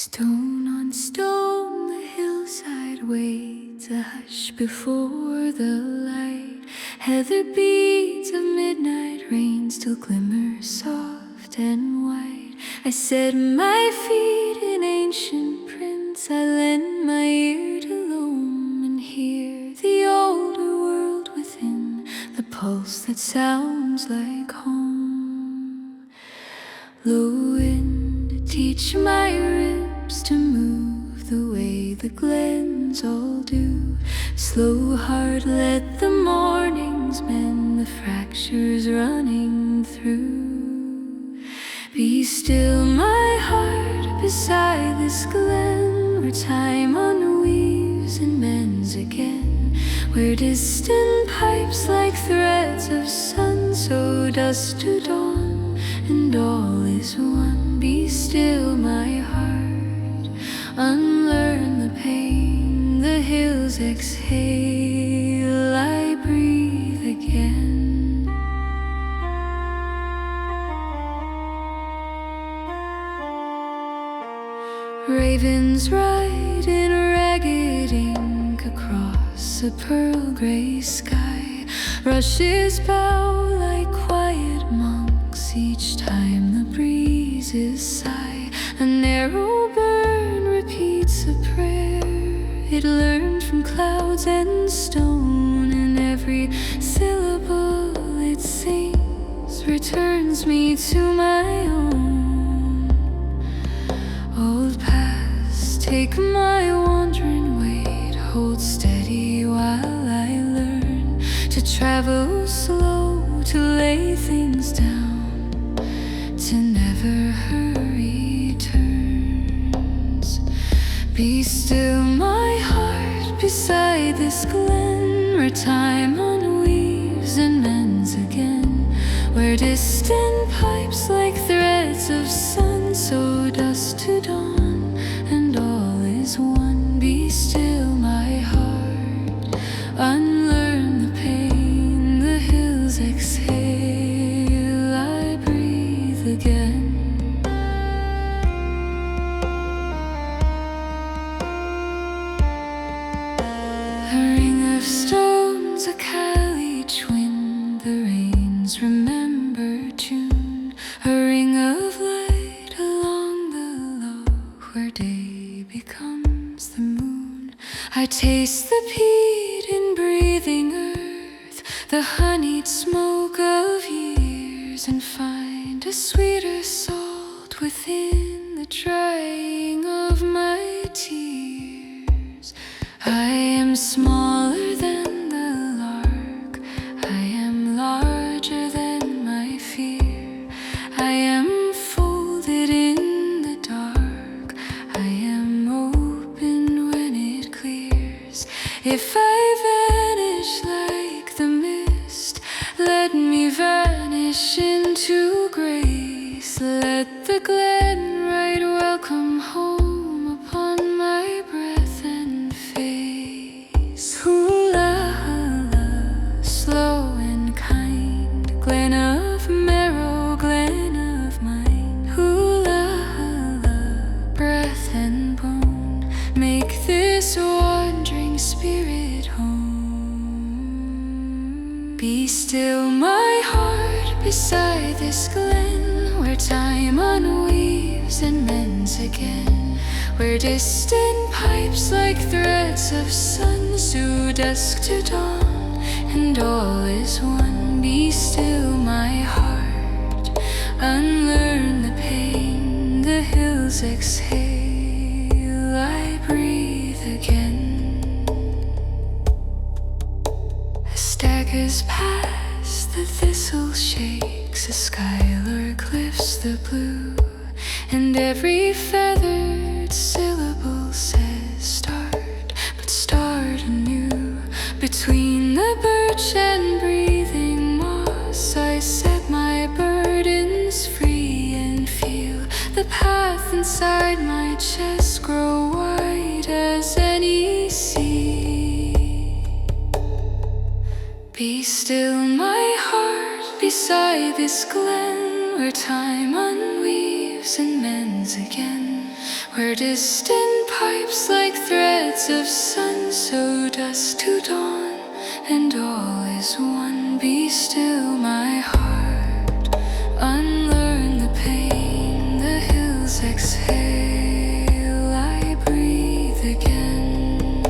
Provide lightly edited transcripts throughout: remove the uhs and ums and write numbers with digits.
Stone on stone the hillside waits, a hush before the light. Heather beads of midnight rain still glimmer soft and white. I set my feet in ancient prints, I lend my ear to loam and hear the older world within, the pulse that sounds like home. Low wind, teach my ribs to move the way the glens all do. Slow heart, let the mornings mend the fractures running through. Be still my heart beside this glen, where time unweaves and mends again, where distant pipes like threads of sun sow dusk to dawn, and all is one. Be still my heart, unlearn the pain, the hills exhale, I breathe again. Ravens ride in ragged ink across a pearl gray sky. Rushes bow like quiet monks each time the breezes sigh. A narrow burn repeats a prayer it learned from clouds and stone, and every syllable it sings returns me to my own. Old past, take my wandering weight, hold steady while I learn to travel slow, to lay things down, to never hurry turns. Be still my heart beside this glen, where time unweaves and mends again, where distant pipes like threads of sun sow dusk to dawn, and all is one. Be still my heart, unlearn the pain, the hills exhale, I breathe again. A ring of stones, a caliche wind, the rains remember June. A ring of light along the Loch, where day becomes the moon. I taste the peat in breathing earth, the honeyed smoke of years, and find a sweeter salt within the drying of my tears. I am smaller than the lark, I am larger than my fear. I am folded in the dark, I am open when it clears. If I vanish like the mist, let me vanish into grace. Let the glen write welcome home upon my breath and face. Hula, slow and kind, glen of marrow, glen of mine. Hula, breath and bone, make this wandering spirit home. Be still my heart beside this glen, where time unweaves and mends again, where distant pipes like threads of sun sow dusk to dawn, and all is one. Be still my heart, unlearn the pain, the hills exhale, I breathe again. A staggers past, the thistle shakes, a skylark lifts the blue, and every feathered syllable says start, but start anew. Between the birch and breathing moss, I set my burdens free and feel the path inside my chest grow wide as any sea. Be still my heart beside this glen, where time unweaves and mends again, where distant pipes like threads of sun sow dusk to dawn, and all is one. Be still, my heart, unlearn the pain. The hills exhale, I breathe again.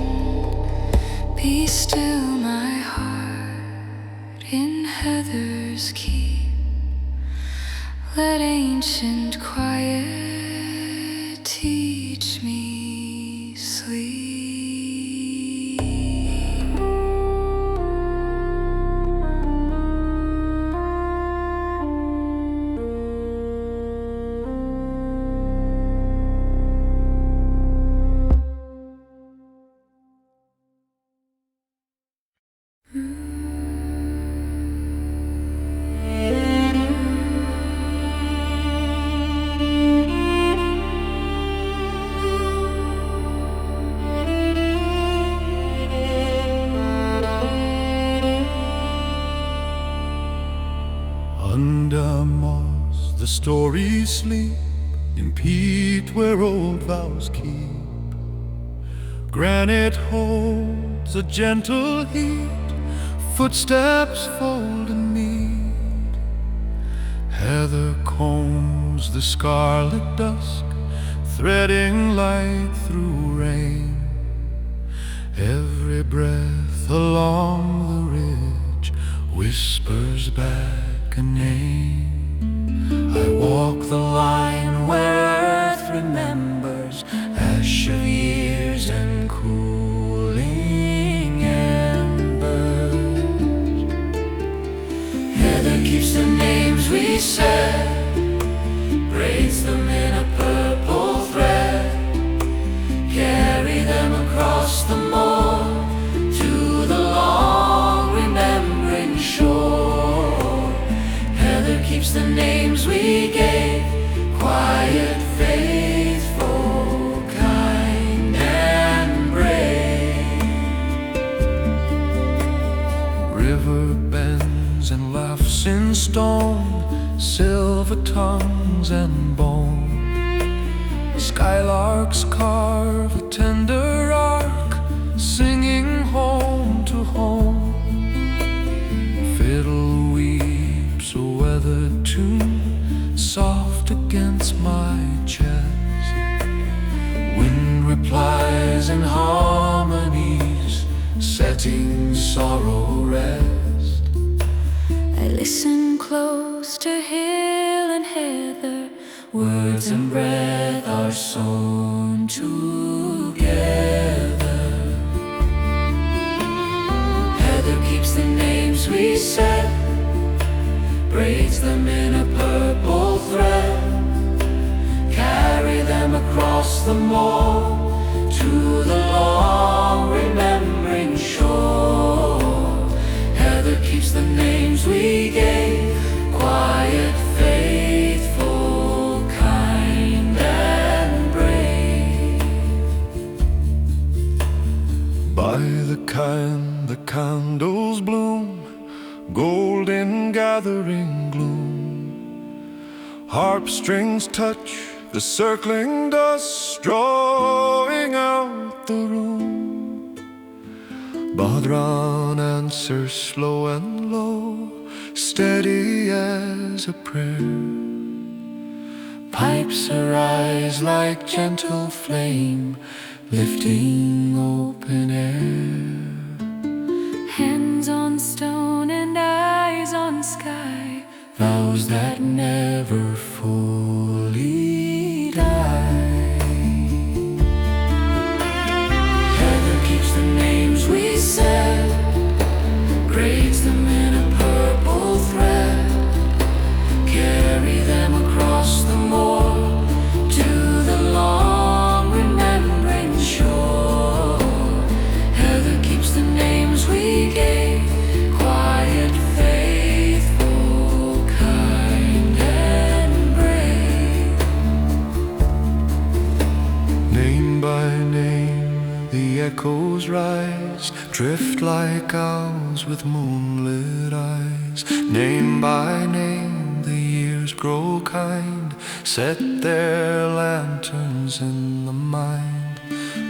Be still, my heart, in heathers keep. Let ancient quiet teach me sleep. Under moss the stories sleep, in peat where old vows keep. Granite holds a gentle heat, footsteps fold and meet. Heather combs the scarlet dusk, threading light through rain. Every breath along the ridge whispers back a name. I walk the line where earth remembers ash of years and cooling embers. Heather keeps the names we said, braids them in a purple thread, carry them across the moor to the long remembering shore. Heather keeps the names we gave, quiet, faithful, kind and brave. River bends and laughs in stone, silver tongues and bone. Skylarks carve a tender arc, singing home to home. Fiddle weeps a weathered tune, soft against my chest. Wind replies in harmonies, setting sorrow rest. I listen close to hill and heather, Words and breath are sewn together. Heather keeps the names we said, Braids them in a purple thread, carry them across the moor to the long remembering shore. Heather keeps the names we gave, quiet, faithful, kind and brave. By the kind the candles bloom, golden gathering gloom. Harp strings touch the circling dust, drawing out the room. Badran answers slow and low, steady as a prayer. Pipes arise like gentle flame, lifting open air. hands on stone and eyes on sky, Vows that never fully die. Heather keeps the names we said, braids them in a purple thread, carry them across the moor to the long remembering shore. Heather keeps the names we gave, quiet, faithful, kind and brave. Name by name the echoes rise, drift like owls with moonlit eyes. Name by name the years grow kind, set their lanterns in the mind.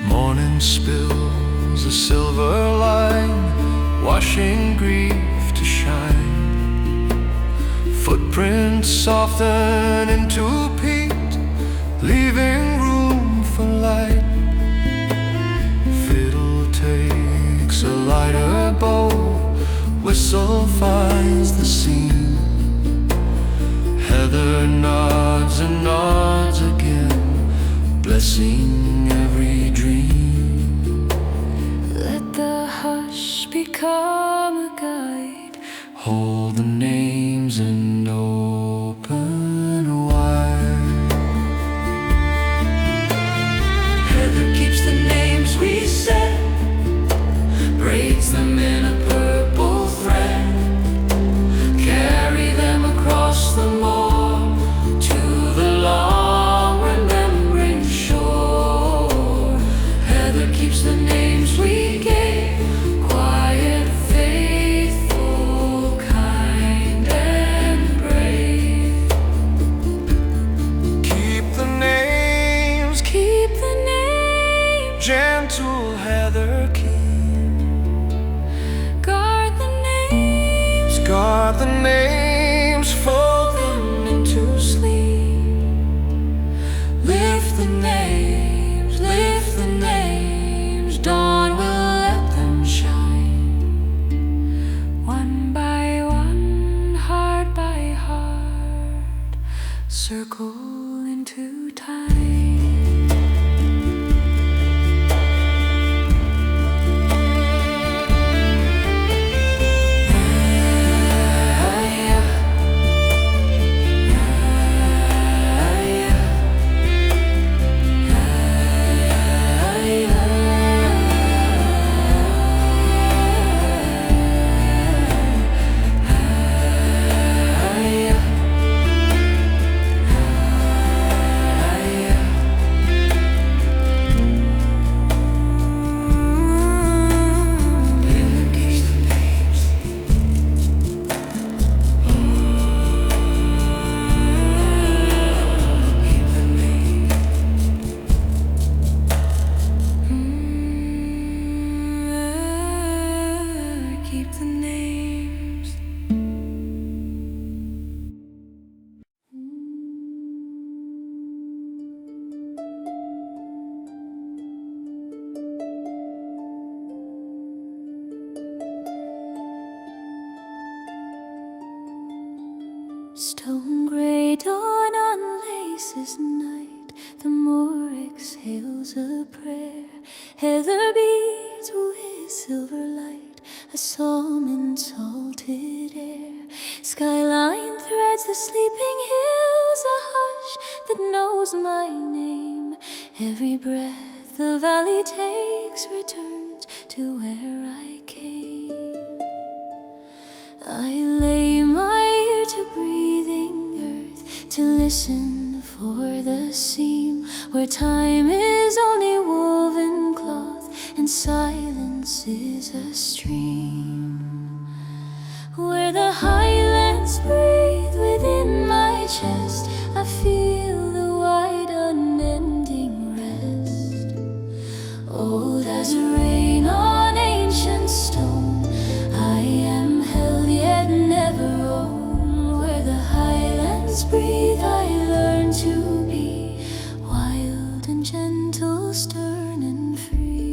Morning spills a silver line, washing grief to shine. Footprints soften into peat, leaving room for light. Fiddle takes a lighter bow, whistle finds the scene. Heather nods and nods again, blessing every dream. Let the hush become a guide. Hold the names and open wide. Heather keeps the names we set, braids them in a purple thread, carry them across the moor to the long remembering shore. Heather keeps the names we gave, quiet, faithful, kind and brave. Keep the names, gentle Heather, keep. Guard the names, fold them into sleep. Lift the names, dawn will let them shine. One by one, heart by heart, circle into time. Stone grey dawn unlaces night, the moor exhales a prayer. Heather beats with silver light, a psalm in salted air. Skyline threads the sleeping hills, a hush that knows my name. Every breath the valley takes returns to where I came. I lay my ear to breathing earth, to listen for the seam where time is only woven cloth and silence is a stream. Where the Highlands breathe within my chest, I feel the wide unending rest. Old as rain on ancient stone, I am held yet never own. Where the Highlands breathe, I learn to be wild and gentle, stern and free.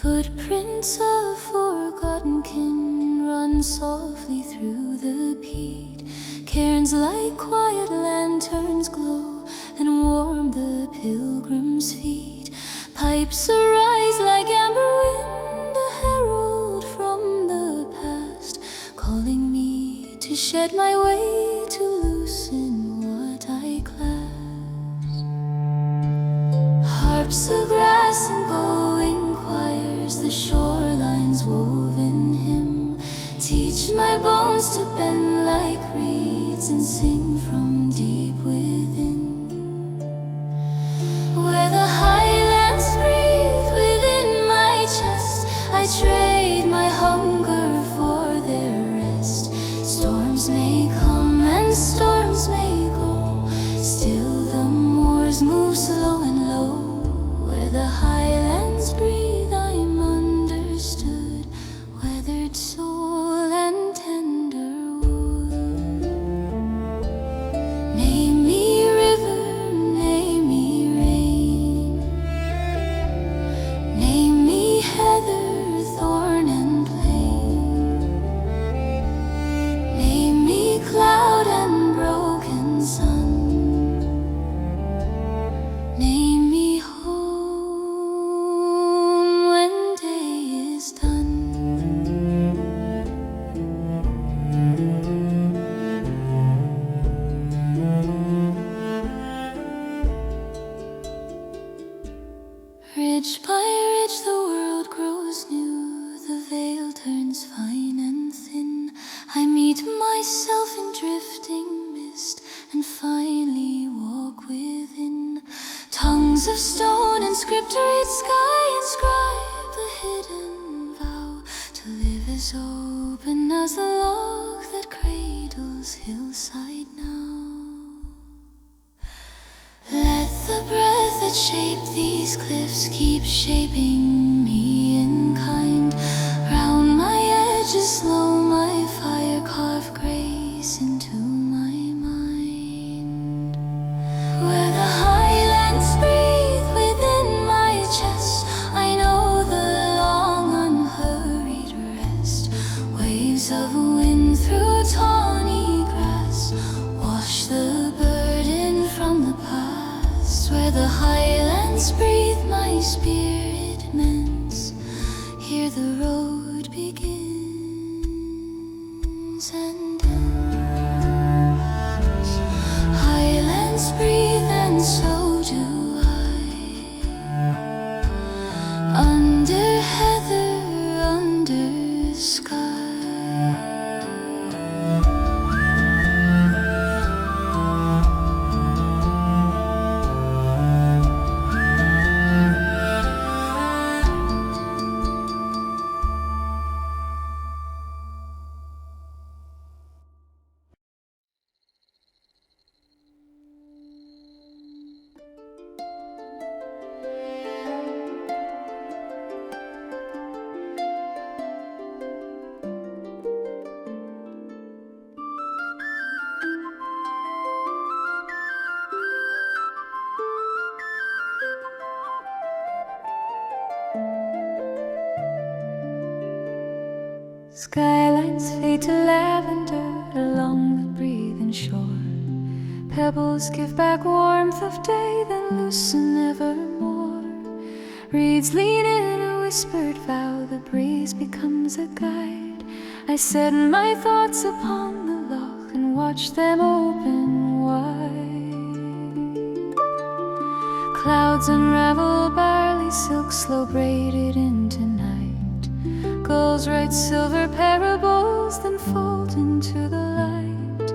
Footprints of forgotten kin run softly through the peat. Cairns like quiet lanterns glow and warm the pilgrims' feet. Pipes arise like amber wind, a herald from the past, calling me to shed my way, to loosen what I clasp. Harps of grass and bowing choirs, the shoreline's woven hymn, teach my bones to bend like reeds and sing from deep within. Where the Highlands breathe, and finally walk within. Tongues of stone and scripted sky inscribe the hidden vow to live as open as the loch that cradles hillside now. Let the breath that shaped these cliffs keep shaping me in kind. Round my edges slow my fire carve grace into my mind. Where the Highlands breathe within my chest, I know the long unhurried rest. Waves of wind through tawny grass wash the burden from the past. Where the Highlands breathe my spirit mends, here the road begins and ends. Highlands breathe and so do I, under heather, under sky. Skylines fade to lavender along the breathing shore. Pebbles give back warmth of day, then loosen evermore. Reeds lean in a whispered vow, the breeze becomes a guide. I set my thoughts upon the loch and watch them open wide. Clouds unravel barley silk, slow braided into night. Gulls write silver parables, then fold into the light.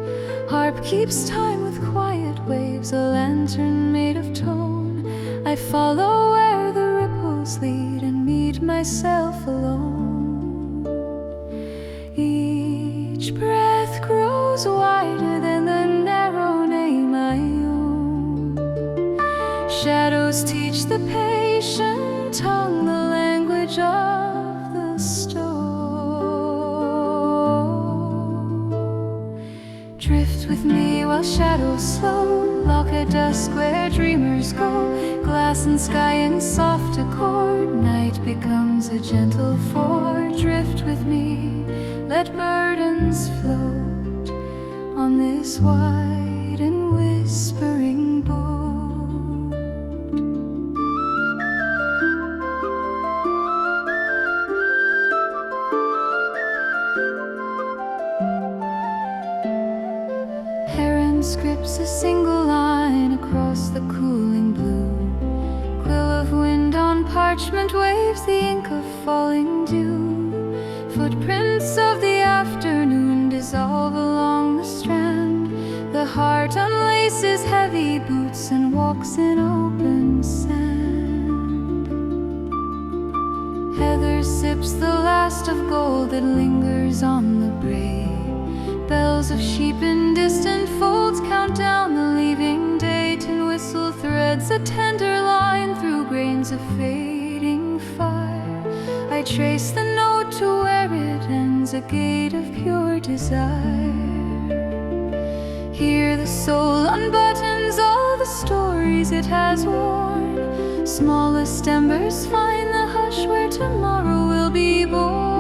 Harp keeps time with quiet waves, a lantern made of tone. I follow where the ripples lead and meet myself alone. Each breath grows wider than the narrow name I own. Shadows teach the patient tongue the language of with me while shadows slow. Loch at dusk where dreamers go. Glass and sky in soft accord. Night becomes a gentle ford. Drift with me, let burdens float on this wide and whispering boat. Scripts a single line across the cooling blue. Quill of wind on parchment waves the ink of falling dew. Footprints of the afternoon dissolve along the strand. The heart unlaces heavy boots and walks in open sand. Heather sips the last of gold that lingers on the brae. Bells of sheep in distant folds count down the leaving day. Tin whistle threads a tender line through grains of fading fire. I trace the note to where it ends, a gate of pure desire. Here the soul unbuttons all the stories it has worn. Smallest embers find the hush where tomorrow will be born.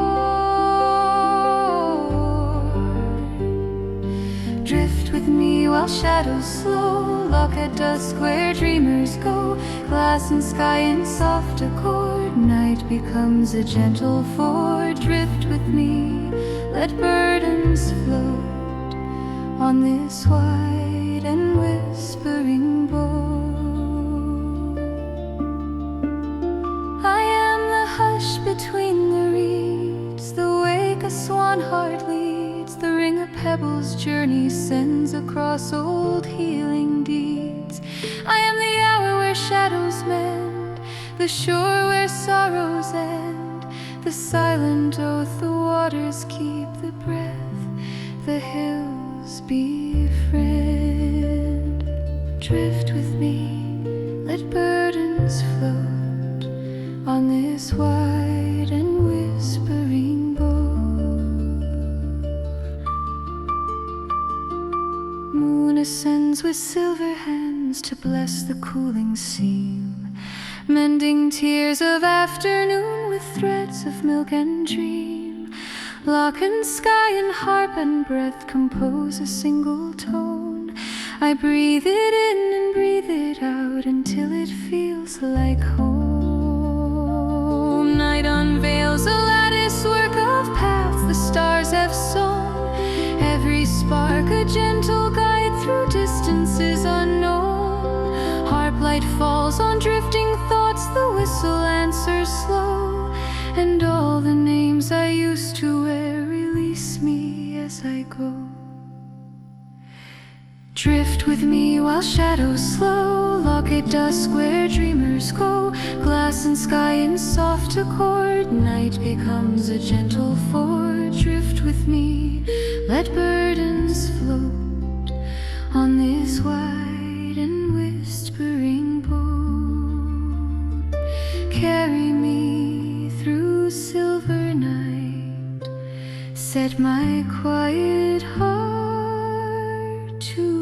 Drift with me while shadows slow. Loch at dusk where dreamers go. Glass and sky in soft accord. Night becomes a gentle ford. Drift with me, let burdens float on this wide and whispering boat. I am the hush between the reeds, the wake a swan heart leads, the ring a pebbles journey sends across old healing deeds. I am the hour where shadows mend, the shore where sorrows end, the silent oath the waters keep, the breath the hills befriend. Drift with me, let burdens float on this wide and whispering boat. Moon ascends with silver hands to bless the cooling seam, mending tears of afternoon with threads of milk and dream. Loch and sky and harp and breath compose a single tone. I breathe it in and breathe it out until it feels like home. Night unveils a lattice work of paths the stars have sown, every spark a gentle guide through distances unknown. Harp light falls on drifting thoughts, the whistle answers slow, and all the names I used to wear release me as I go. Drift with me while shadows slow, Loch at dusk where dreamers go. Glass and sky in soft accord, night becomes a gentle ford. Drift with me, let burdens float on this wide and whispering boat. Carry me through silver night, set my quiet heart to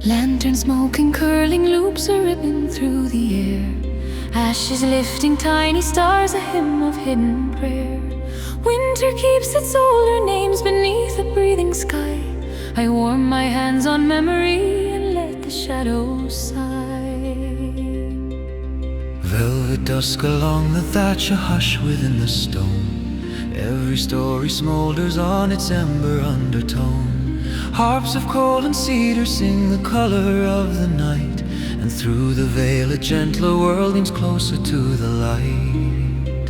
lantern smoke and curling loops a ribbon through the air. Ashes lifting tiny stars, a hymn of hidden prayer. Winter keeps its older names beneath a breathing sky. I warm my hands on memory and let the shadows sigh. Velvet dusk along the thatch, a hush within the stone. Every story smolders on its ember undertone. Harps of coal and cedar sing the color of the night, and through the veil a gentler world leans closer to the light.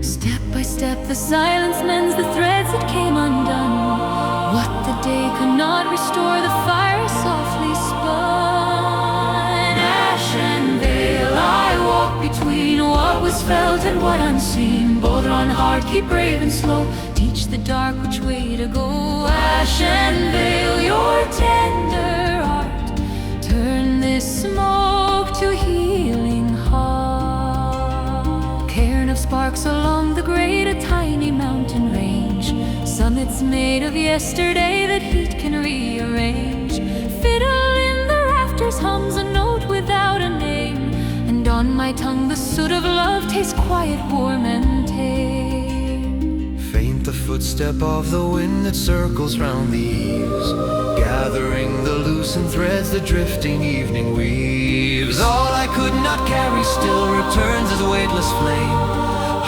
Step by step the silence mends the threads that came undone. What the day could not restore, the fire softly spun. Ash and veil, I walk between what was felt and what unseen. Both on heart, keep brave and slow, teach the dark which way to go. Ash and veil, your tender heart, turn this smoke to healing heart. Cairn of sparks along the great, a tiny mountain range. Summits made of yesterday that heat can rearrange. Fiddle in the rafters hums a note without a name, and on my tongue the soot of love tastes quiet, warm and tame. Faint the footstep of the wind that circles round the eaves, gathering the loosened threads the drifting evening weaves. All I could not carry still returns as weightless flame,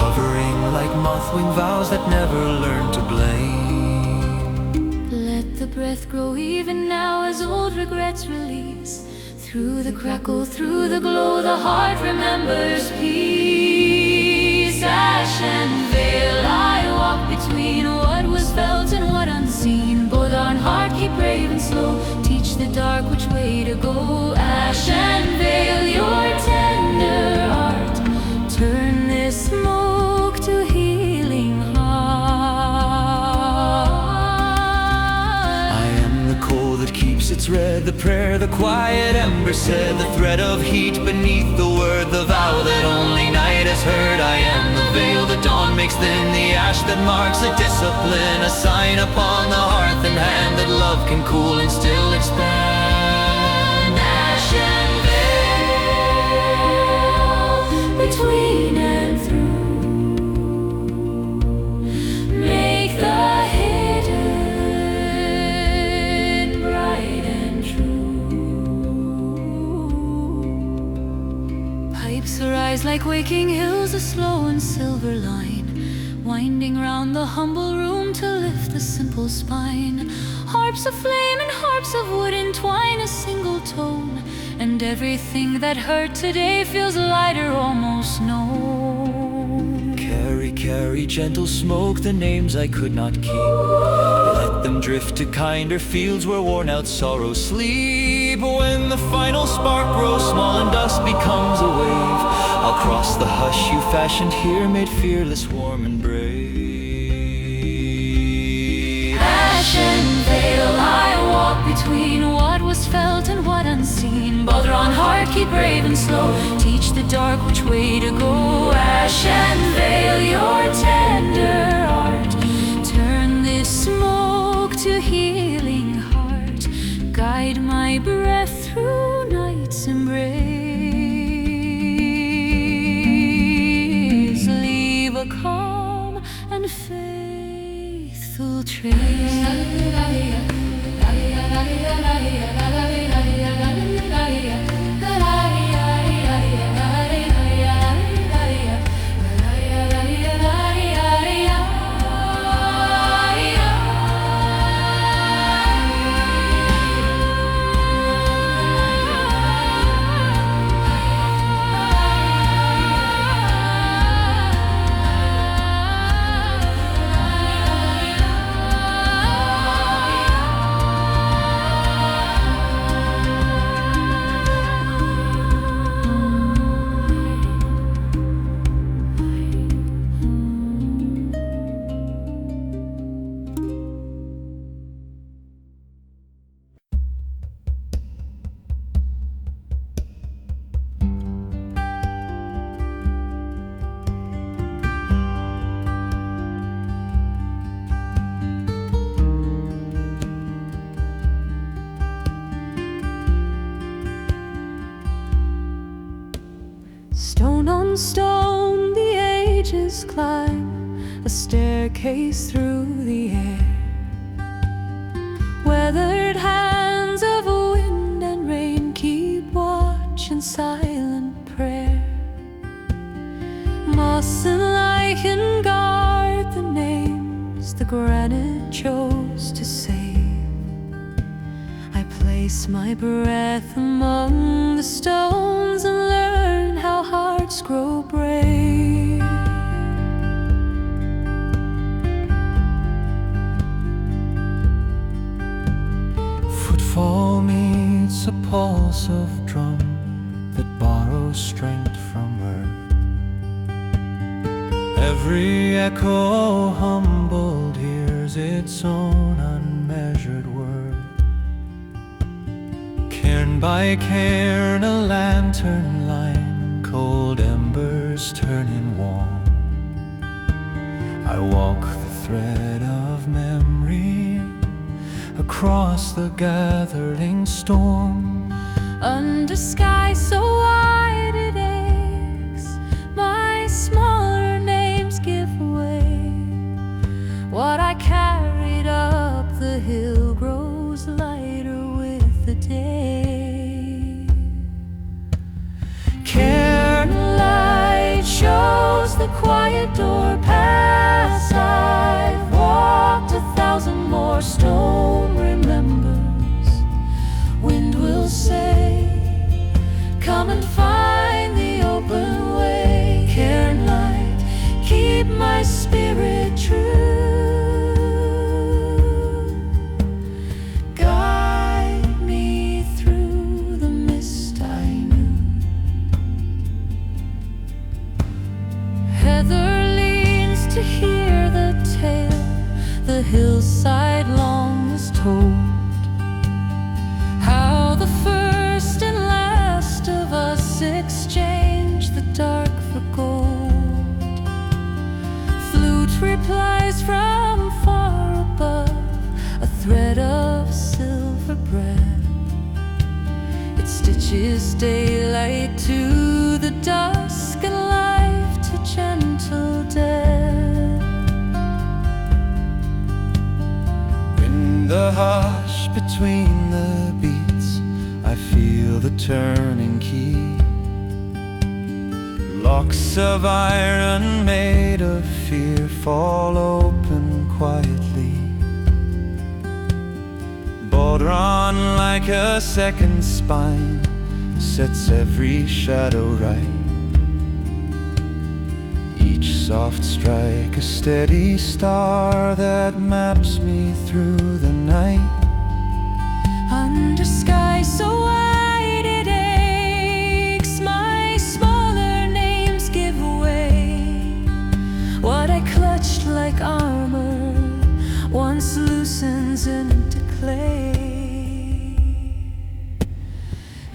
hovering like moth-wing vows that never learn to blame. Let the breath grow even now as old regrets release. Through the crackle, through the glow, the heart remembers peace. Ash and veil, I walk between what was felt and what unseen. Both on heart, keep brave and slow, teach the dark which way to go. Ash and veil, your tender heart, turn this smoke to healing heart. I am said the prayer, the quiet ember said the thread of heat beneath the word, the vow that only night has heard. I am the veil the dawn makes thin, the ash that marks a discipline, a sign upon the hearth and hand that love can cool and still expand. Ash and veil, between and through, make the hidden bright and true. Pipes arise like waking hills, a slow and silver line winding round the humble room to lift the simple spine. Harps of flame and harps of wood entwine a single tone, and everything that hurt today feels lighter, almost known. Carry, carry, gentle smoke, the names I could not keep. Let them drift to kinder fields where worn out sorrows sleep. When the final spark grows small and dust becomes a wave, I'll cross the hush you fashioned here, made fearless, warm and brave. Ash and veil, I walk between what was felt and what unseen. Bother on heart, keep brave and slow, teach the dark which way to go. Ash and veil, your tender art, turn this smoke to healing heart. Guide my breath through night's embrace. Leave a calm and faithful trace. Stone on stone the ages climb, a staircase through the air. Weathered hands of wind and rain keep watch in silent prayer. Moss and lichen guard the names the granite chose to save. I place my breath among the stones and learn how hearts grow brave. Footfall meets a pulse of drum that borrows strength from earth. Every echo humbled hears its own unmeasured word. Cairn by cairn a lantern line, cold embers turning warm. I walk the thread of memory across the gathering storm. Under sky so wide it aches, my smaller names give way. What I carried up the hill grows lighter with the day. Cairnlight shows the quiet door pass. I've walked 1,000 more, stone remembers. Wind will say, come and find the open way. Cairnlight, keep my spirit true. Guide me through the mist I knew. Heather leans to hear the tale the hillside long has told. How is daylight to the dusk, and life to gentle death. In the hush between the beats, I feel the turning key. Locks of iron made of fear fall open quietly. Drawn like a second spine, sets every shadow right. Each soft strike a steady star that maps me through the night. Under sky so wide it aches, my smaller names give way. What I clutched like armor once loosens into clay.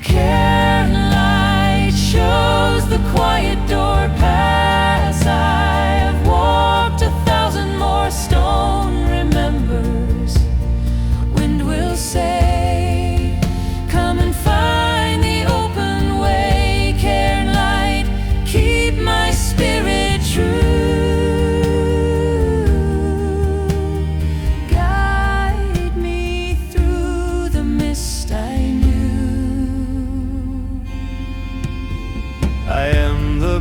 Cairnlight shows the quiet door pass. I have walked 1,000 more, stone remembers. Wind will say, come and find the open way. Cairnlight, keep my spirit true.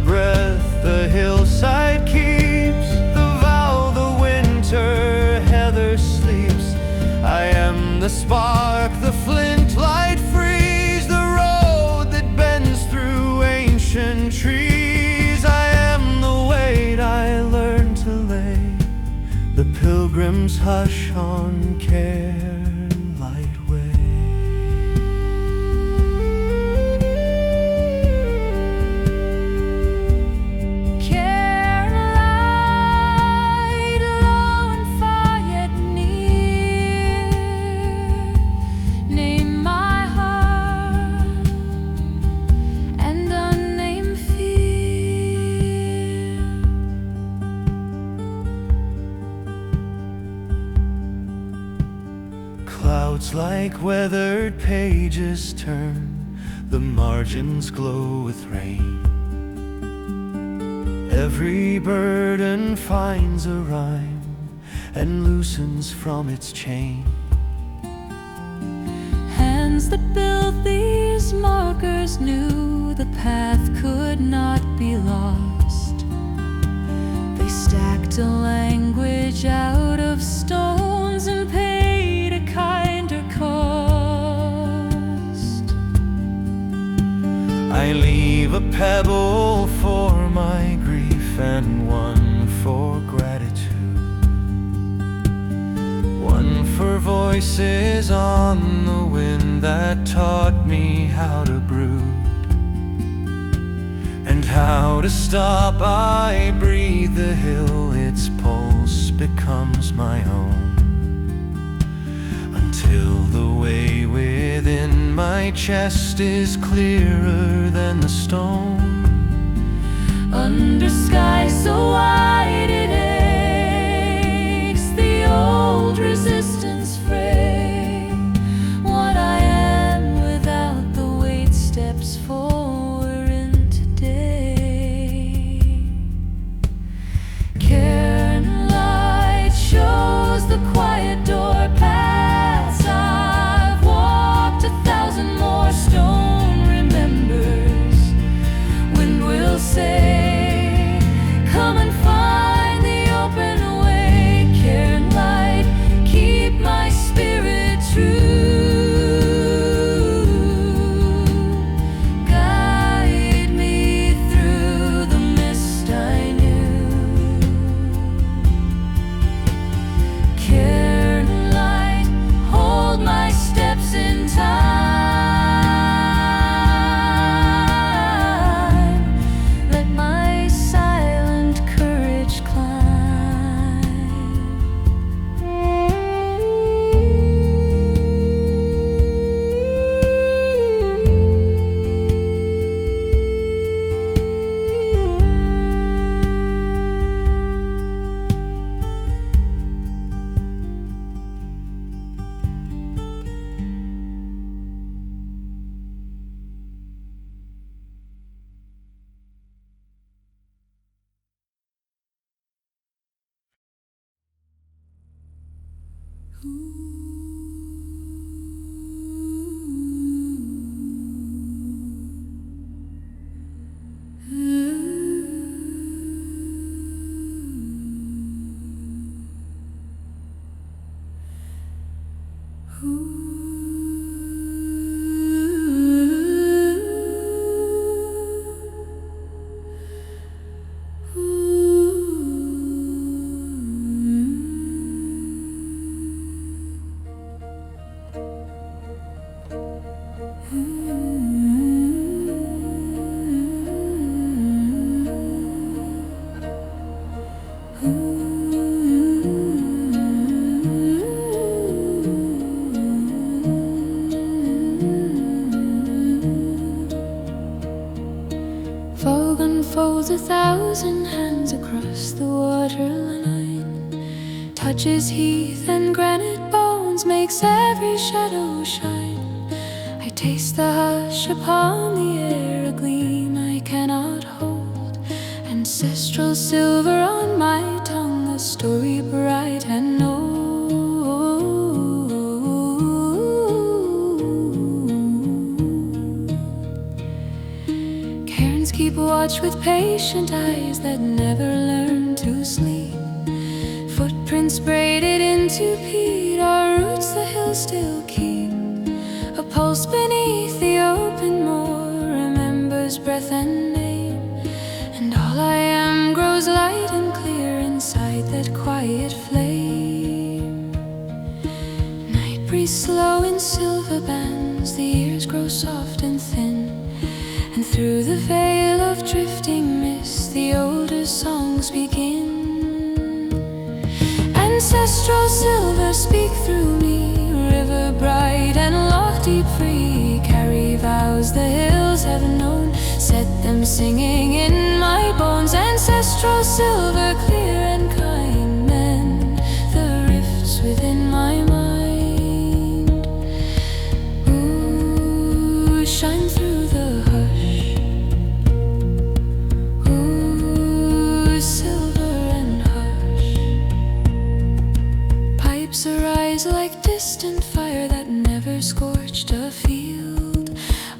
Breath the hillside keeps, the vow the winter heather sleeps. I am the spark the flint light frees, the road that bends through ancient trees. I am the weight I learned to lay, the pilgrim's hush on Cairnlight Way. Clouds like weathered pages turn, the margins glow with rain. Every burden finds a rhyme and loosens from its chain. Hands that built these markers knew the path could not be lost. They stacked a language out of stones and paid a kinder cost. I leave a pebble for my grief and one for gratitude, one for voices on the wind that taught me how to brood and how to stop. I breathe the hill, its pulse becomes my own, until the way within my chest is clearer than the stone. Under sky so wide it aches, the old resistance fray. What I am without the weight steps forward into day. Cairnlight shows the quiet door pass. I've walked 1,000 more, stone remembers. Wind will say, come and find the folds 1,000 hands across the waterline, touches heath and granite bones, makes every shadow shine. I taste the hush upon the air, a gleam I cannot hold. Ancestral silver on my tongue, a story bright and old. Cairns keep watch with patient eyes that never learn to sleep. Footprints braided into peat, our roots the hills still keep. A pulse beneath the open moor remembers breath and name, and all I am grows light and clear inside that quiet flame. Night breeze slow in silver bands, the ears grow soft and thin, and through the veil of drifting mist the older songs begin. Ancestral silver, speak through me, river bright and Loch deep free. Carry vows the hills have known, set them singing in my bones. Ancestral silver, clear and kind, mend the rifts within my mind. Ooh, shine through the hush. Ooh, silver and hush. Pipes arise like distant fire that never scorched a field,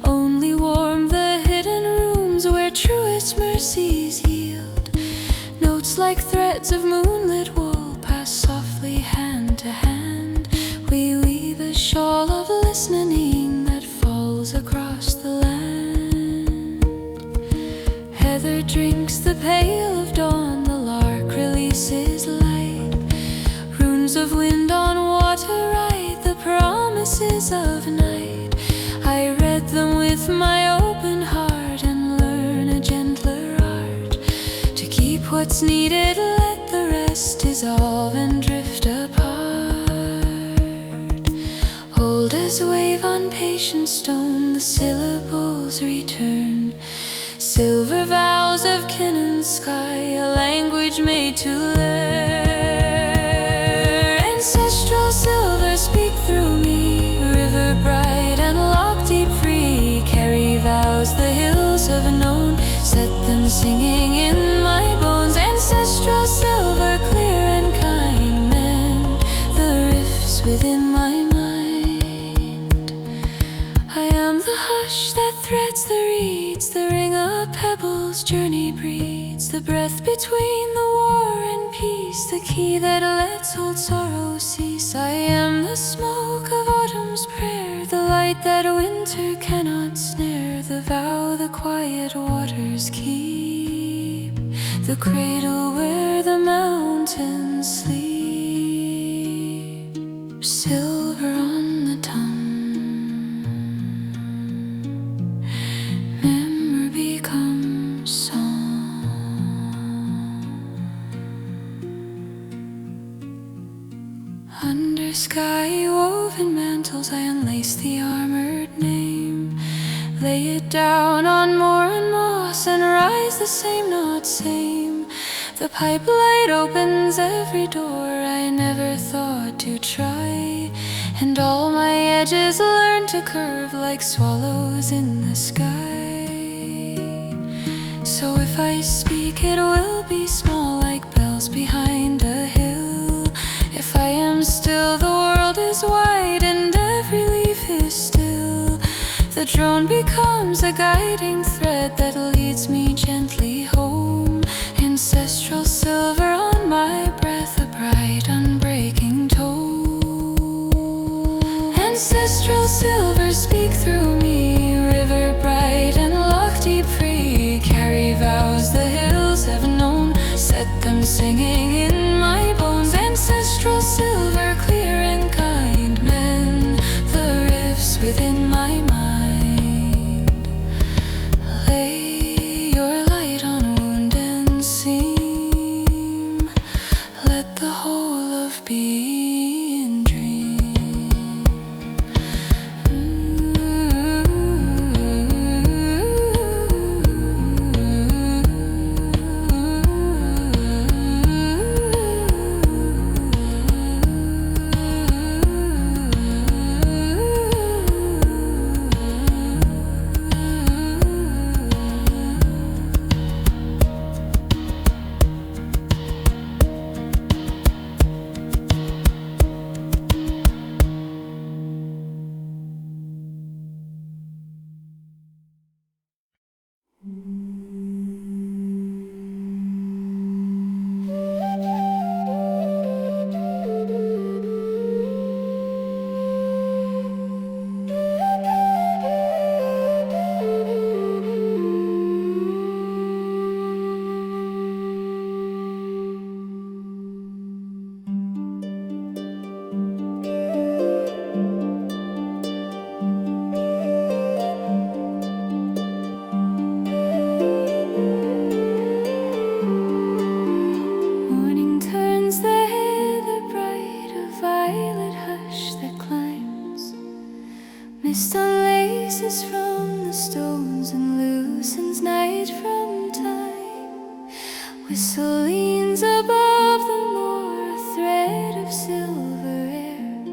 only warm the hidden rooms where truest mercies yield. Notes like threads of moonlit wool pass softly hand to hand. We weave a shawl of listening that falls across the land. Heather drinks the pale of dawn, the lark releases light. Runes of wind on water write the promises of night. I read them with my open heart and learn a gentler art. To keep what's needed, let the rest dissolve and drift apart. Old as wave on patient stone, the syllables return. Silver vows of kin and sky, a language made to learn. Ancestral silver, speak through me, river bright and Loch deep free. Carry vows the hills have known, set them singing in my bones. Ancestral silver, clear and kind, mend the rifts within my mind. I am the hush that threads the reeds, the ring of pebbles journey breeds, the breath between the war and peace, the key that lets old sorrow cease. I am the smoke of autumn's prayer, the light that winter cannot snare, the vow the quiet waters keep, the cradle where the mountains sleep. Silver on the tongue, memory becomes song. Under sky woven mantles I unlace the armored name, lay it down on moor and moss and rise the same, not same. The pipe light opens every door I never thought to try, and all my edges learn to curve like swallows in the sky. So if I speak it will be small like bells behind a hill. If I am still the world is wide and every leaf is still. The drone becomes a guiding thread that leads me gently home. Ancestral silver on my breath, a bright unbreaking toll. Ancestral silver, speak through me, river bright and Loch deep free. Carry vows the hills have known, set them singing in my bones. Ancestral silver, clear and kind, mend the rifts within my mind. Lay your light on wound and seam, let the whole of being dream. Ooh. Whistle leans above the moor, a thread of silver air,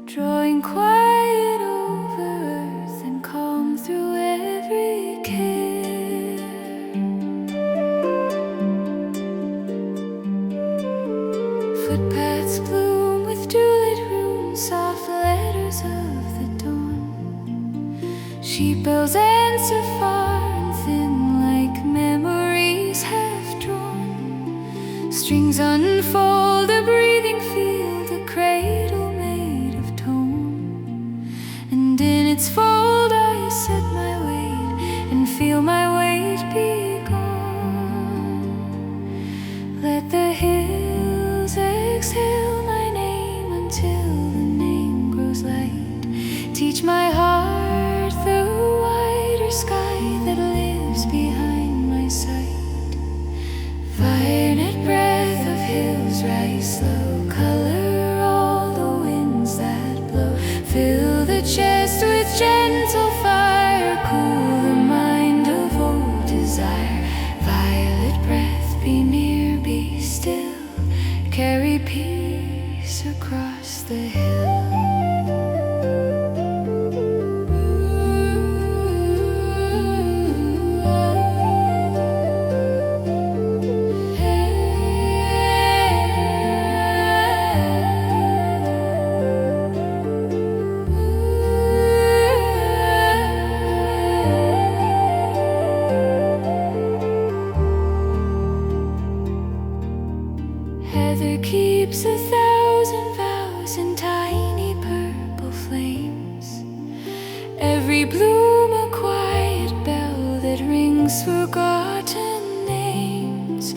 drawing quiet over earth and calm through every care. Footpaths bloom with dewlit runes, soft letters of the dawn. Sheep bells answer far and thin like memories half drawn. Strings unfold, a breathing field, a cradle made of tone. And in its fold I set my weight and feel my weight be gone. Let the hills exhale my name until the name grows light. Teach my heart the wider sky that lives behind my sight. Violet breath of hills, rise slow, color all the winds that blow. Fill the chest with gentle fire, cool the mind of old desire. Violet breath, be near, be still, carry peace across the hill. Heather keeps 1,000 vows in tiny purple flames. Every bloom a quiet bell that rings forgotten names.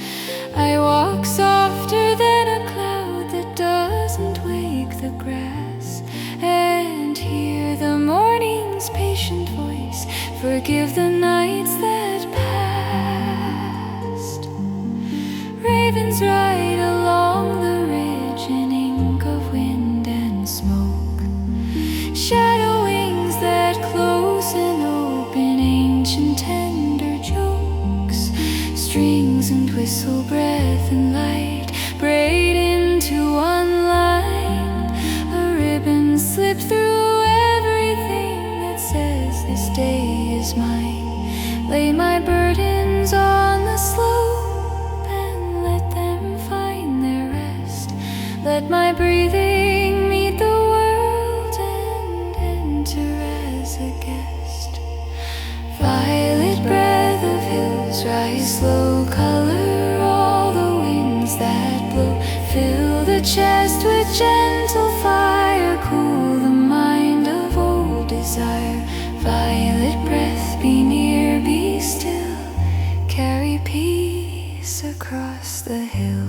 I walk softer than a cloud that doesn't wake the grass, and hear the morning's patient voice forgive the nights that passed. Ravens ride along the ridge in ink of wind and smoke. Shadow wings that close and open ancient tender jokes. Strings and whistle, breath and light braid into one line. A ribbon slips through everything that says this day is mine. Lay my burdens on the slope and let them find their rest. Let my breathing meet the world and enter as a guest. Violet breath of hills, rise slow, color all the winds that blow. Fill the chest with gentle fire, cool the mind of old desire. Violet breath, be near, be still, carry peace across the hill.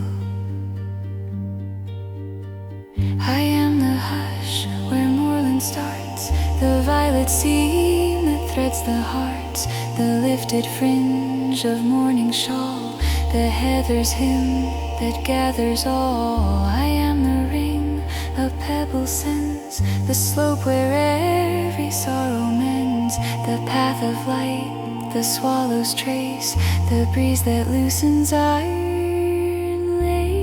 I am the hush where moorland starts, the violet seam that threads the hearts, the lifted fringe of morning shawl, the heather's hymn that gathers all. I am the ring a pebble sends, the slope where every sorrow mends, the path of light the swallows trace, the breeze that loosens iron lace.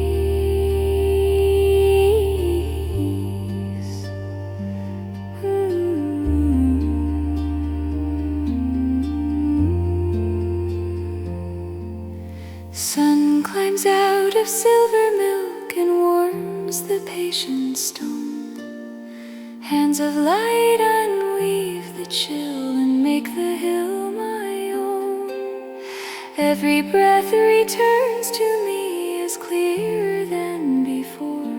Sun climbs out of silver milk and warms the patient stone. Hands of light unweave the chill and make the hill my own. Every breath returns to me as clearer than before,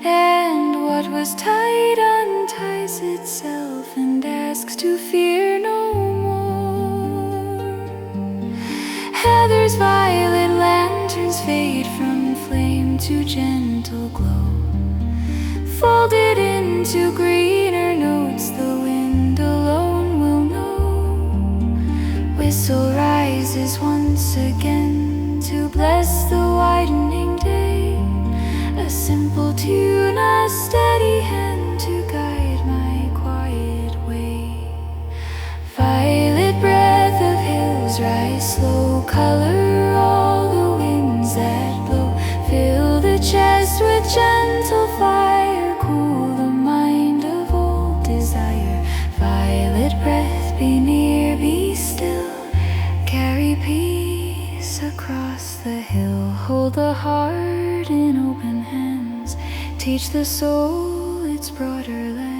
and what was tied unties itself and asks to fear no more. Heather's violet lanterns fade from flame to gentle glow, folded into greener notes the wind alone will know. Whistle rises once again to bless the widening day, a simple tune, a steady hand to guide my quiet way. Violet breath of hills, rise slow, color all the the heart in open hands, teach the soul its broader lands.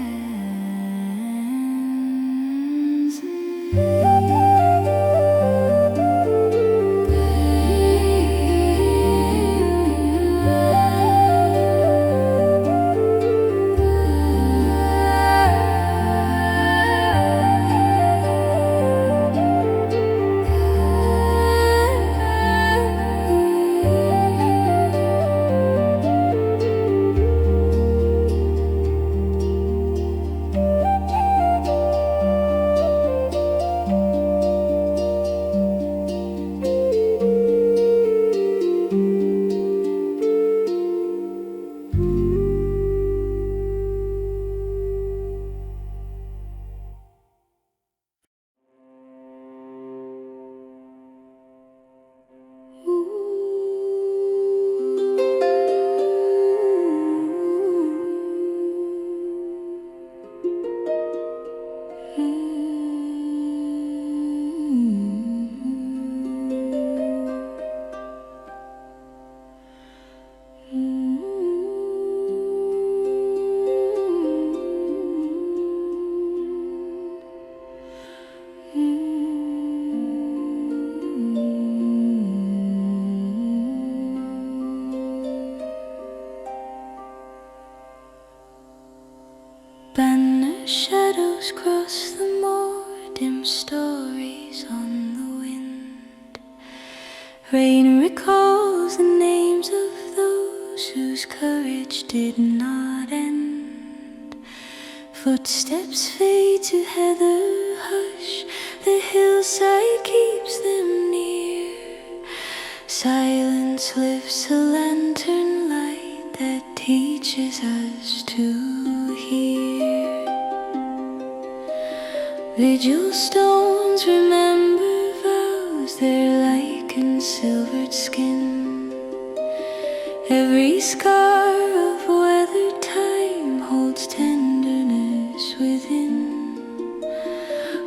Banner shadows cross the moor, dim stories on the wind. Rain recalls the names of those whose courage did not end. Footsteps fade to heather hush, the hillside keeps them near. Silence lifts a lantern light that teaches us to hear. Vigil stones remember vows, they're like silvered skin. Every scar of weathered time holds tenderness within.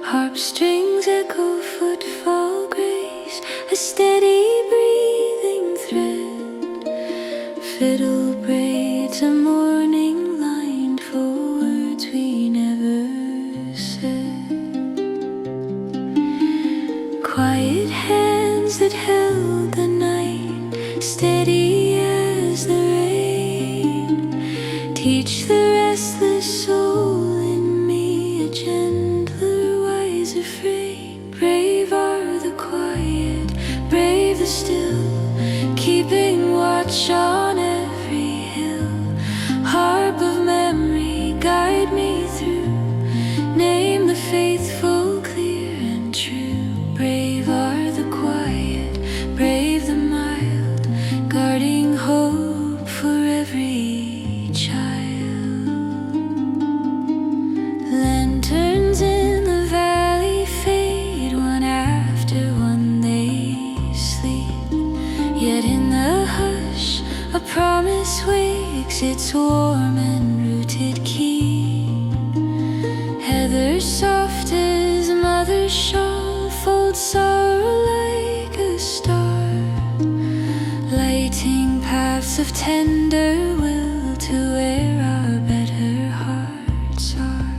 Harp strings echo footfall grace, a steady breathing thread. Fiddle braids a morning lined for words we never said. Quiet hands that held the night, steady as the rain, teach the restless soul in me a gentler, wiser frame. Brave are the quiet, brave the still, keeping watch on every hill. Harp of memory, guide me through, name the faithful, clear and true. Brave are the quiet, brave the mild, guarding hope for every child. Lanterns in the valley fade, one after one they sleep. Yet in the hush, a promise wakes its warm and rooted key. Heather soft as mother's shawl folds sorrow like a star, lighting paths of tender will to where our better hearts are.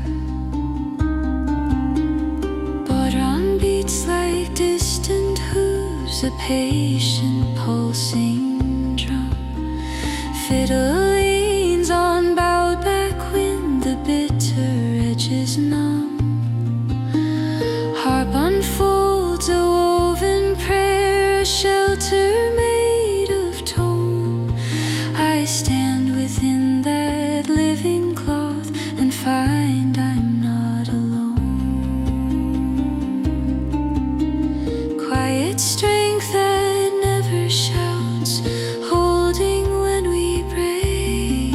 Bodhran beats like distant hooves, a patient pulsing drum. Fiddle leans on bowed back wind, the bitter edges numb. Harp unfolds a woven prayer, a shelter made of tone. I stand within that living cloth and find I'm not alone. Quiet strength that never shouts, holding when we break.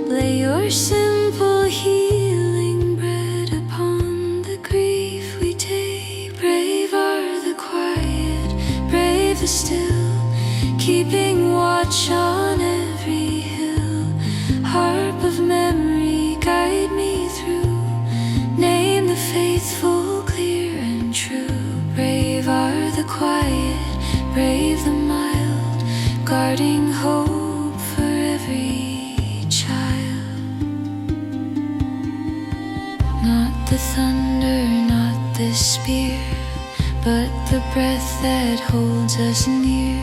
Lay your simple healing bread upon the grief we take. Brave are the quiet, brave the still, keeping watch on every hill. Harp of memory, guide me through, name the faithful, clear and true. Brave are the quiet, brave the mild, guarding hope for every child. Not the thunder, not the spear, but the breath that holds us near.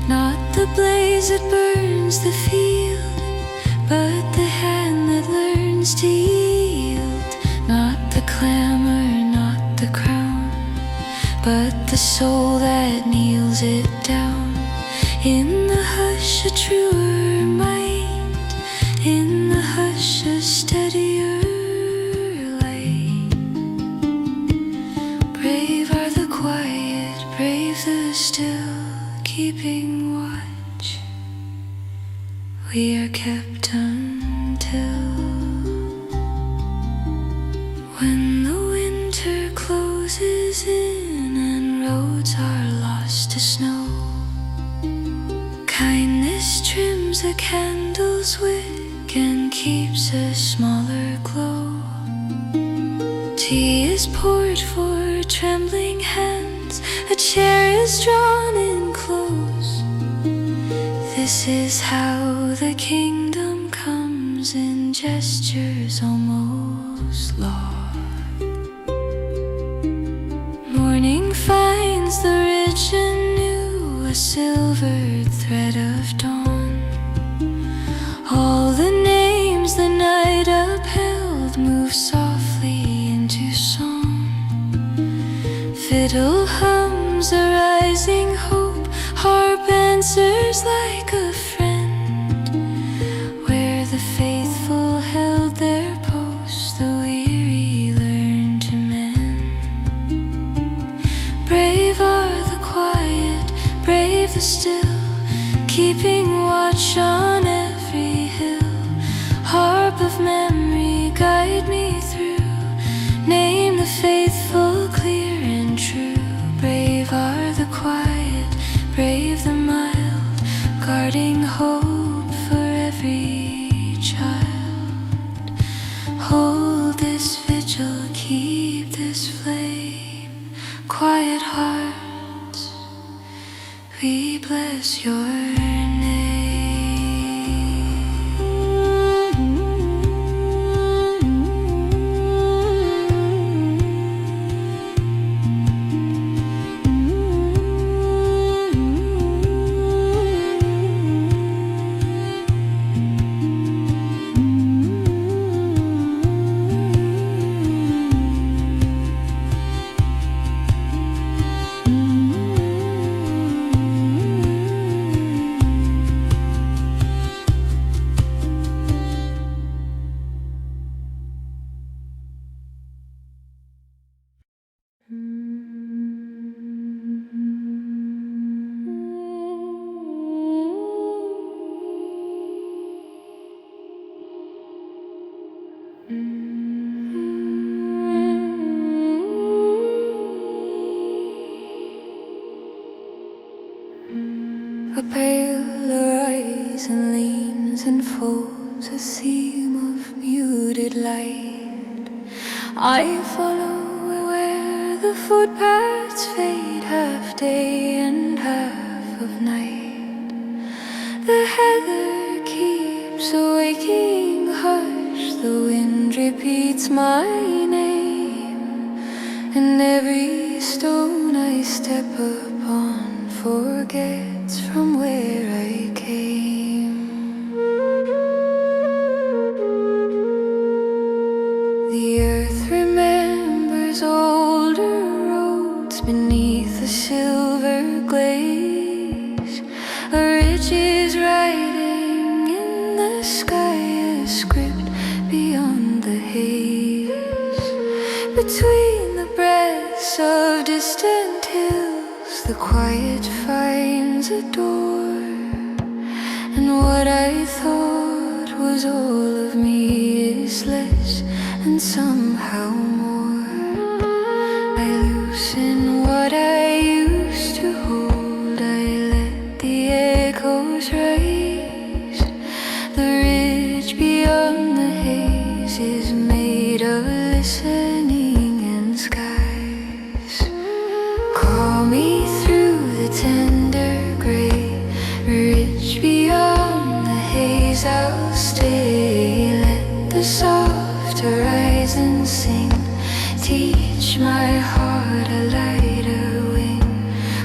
Not the blaze that burns the field, but the hand that learns to yield. Not the clamor, not the crown, but the soul that kneels it down. In the hush a truer might, in the hush a steadier light. Brave are the quiet, brave the still, keeping watch. We are kept until when the winter closes in and roads are lost to snow. Kindness trims a candle's wick and keeps a smaller glow. Tea is poured for trembling hands, a chair is drawn in close. This is how the kingdom comes in gestures almost lost. Morning finds the rich and new, a silvered thread of dawn. All the names the night upheld move softly into song. Fiddle hums a rising hope, harp answers like a friend. Where the faithful held their post, the weary learn to mend. Brave are the quiet, brave the still, keeping watch on every hill. Harp of memory, guide me through. Name the faithful, clear and true. Brave are the quiet, brave the mild, guarding hope for every child. Hold this vigil, keep this flame. Quiet hearts, we bless your name. A pale horizon leans and folds a seam of muted light. I follow where the footpaths fade, half day and half of night. The heather keeps a waking hush, the wind repeats my name, and every stone I step upon forgets from where I came. The earth remembers older roads beneath the silver glaze. A ridge is writing in the sky a script beyond the haze. Between the breaths of distant hills, the quiet finds a door, and what I thought was all of me is less and somehow more. I loosen what I used to hold, I let the echoes rise. The ridge beyond the haze is made of listening and skies. Call me through the tender gray ridge haze I'll stay. Let the soft horizon sing. Teach my heart a lighter wing.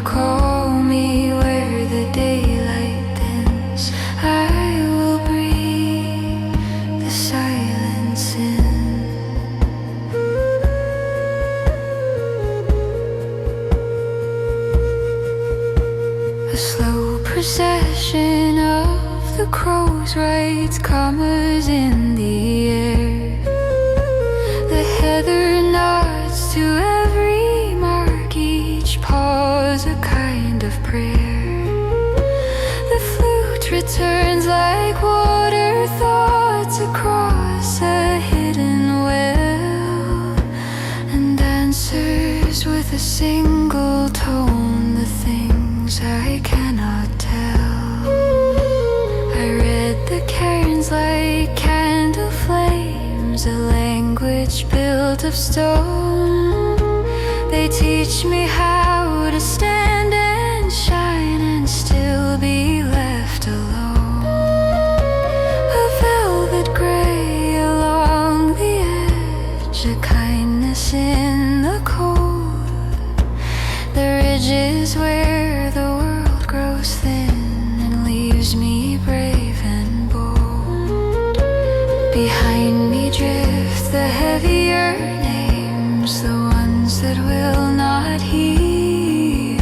Call me where the daylight thins. I will breathe the silence in. A slow procession of the crows writes commas in the air. The heather nods to every mark, each pause a kind of prayer. The flute returns like water thoughts across a hidden well, and answers with a single tone the things I cannot tell. I read the cairns like candle flames, a language built of stone. They teach me how to stand and shine and still be left alone. A velvet gray along the edge, a kindness in the cold. The ridges where the world grows thin and leaves me brave and bold. Behind me drift the heavier names, the ones that will not heal.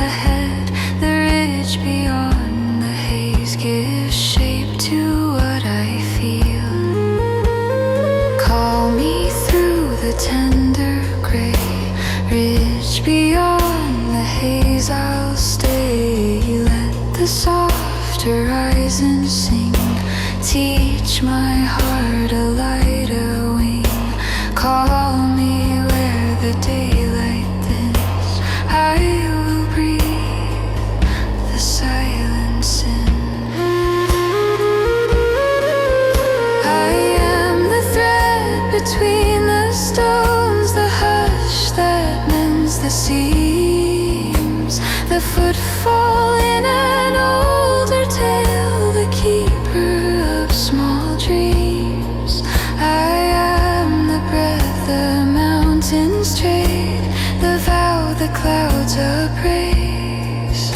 Ahead, the ridge beyond the haze gives shape to what I feel. Call me through the tender gray, ridge beyond the haze I'll stay. Let the soft horizon sing. Teach my heart a lighter wing. Call me where the daylight thins. I will breathe the silence in. I am the thread between the stones, the hush that mends the seams, the footfall in an older tale, the keeper of small dreams. I am the breath the mountains trade, the vow the clouds appraise,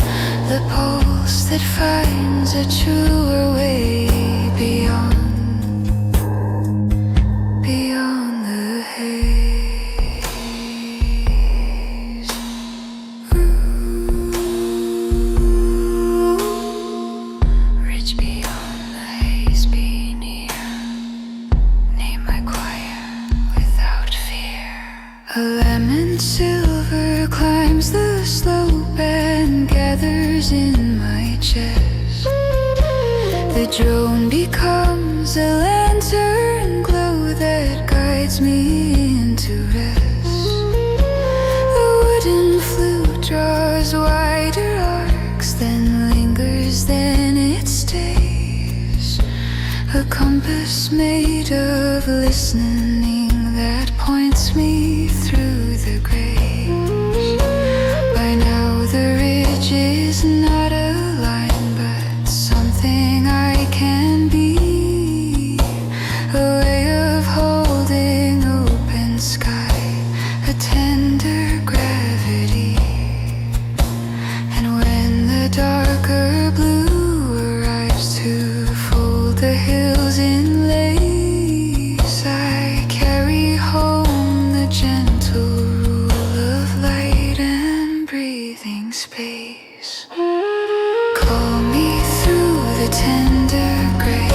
the pulse that finds a truer way beyond the haze. Ridge beyond the haze, be near. Name my choir without fear. A lemon silver climbs the slope and gathers in my chest. The drone becomes a lantern glow that guides me into rest. The wooden flute draws wider arcs, then lingers, then it stays. A compass made of listening that points me through the graves. By now the ridge is not a line, but something I can be. A way of holding open sky, a tender gravity. And when the darker blue arrives to fold the hills in lace, I carry home the gentle rule of light and breathing space. Call me through the tender gray,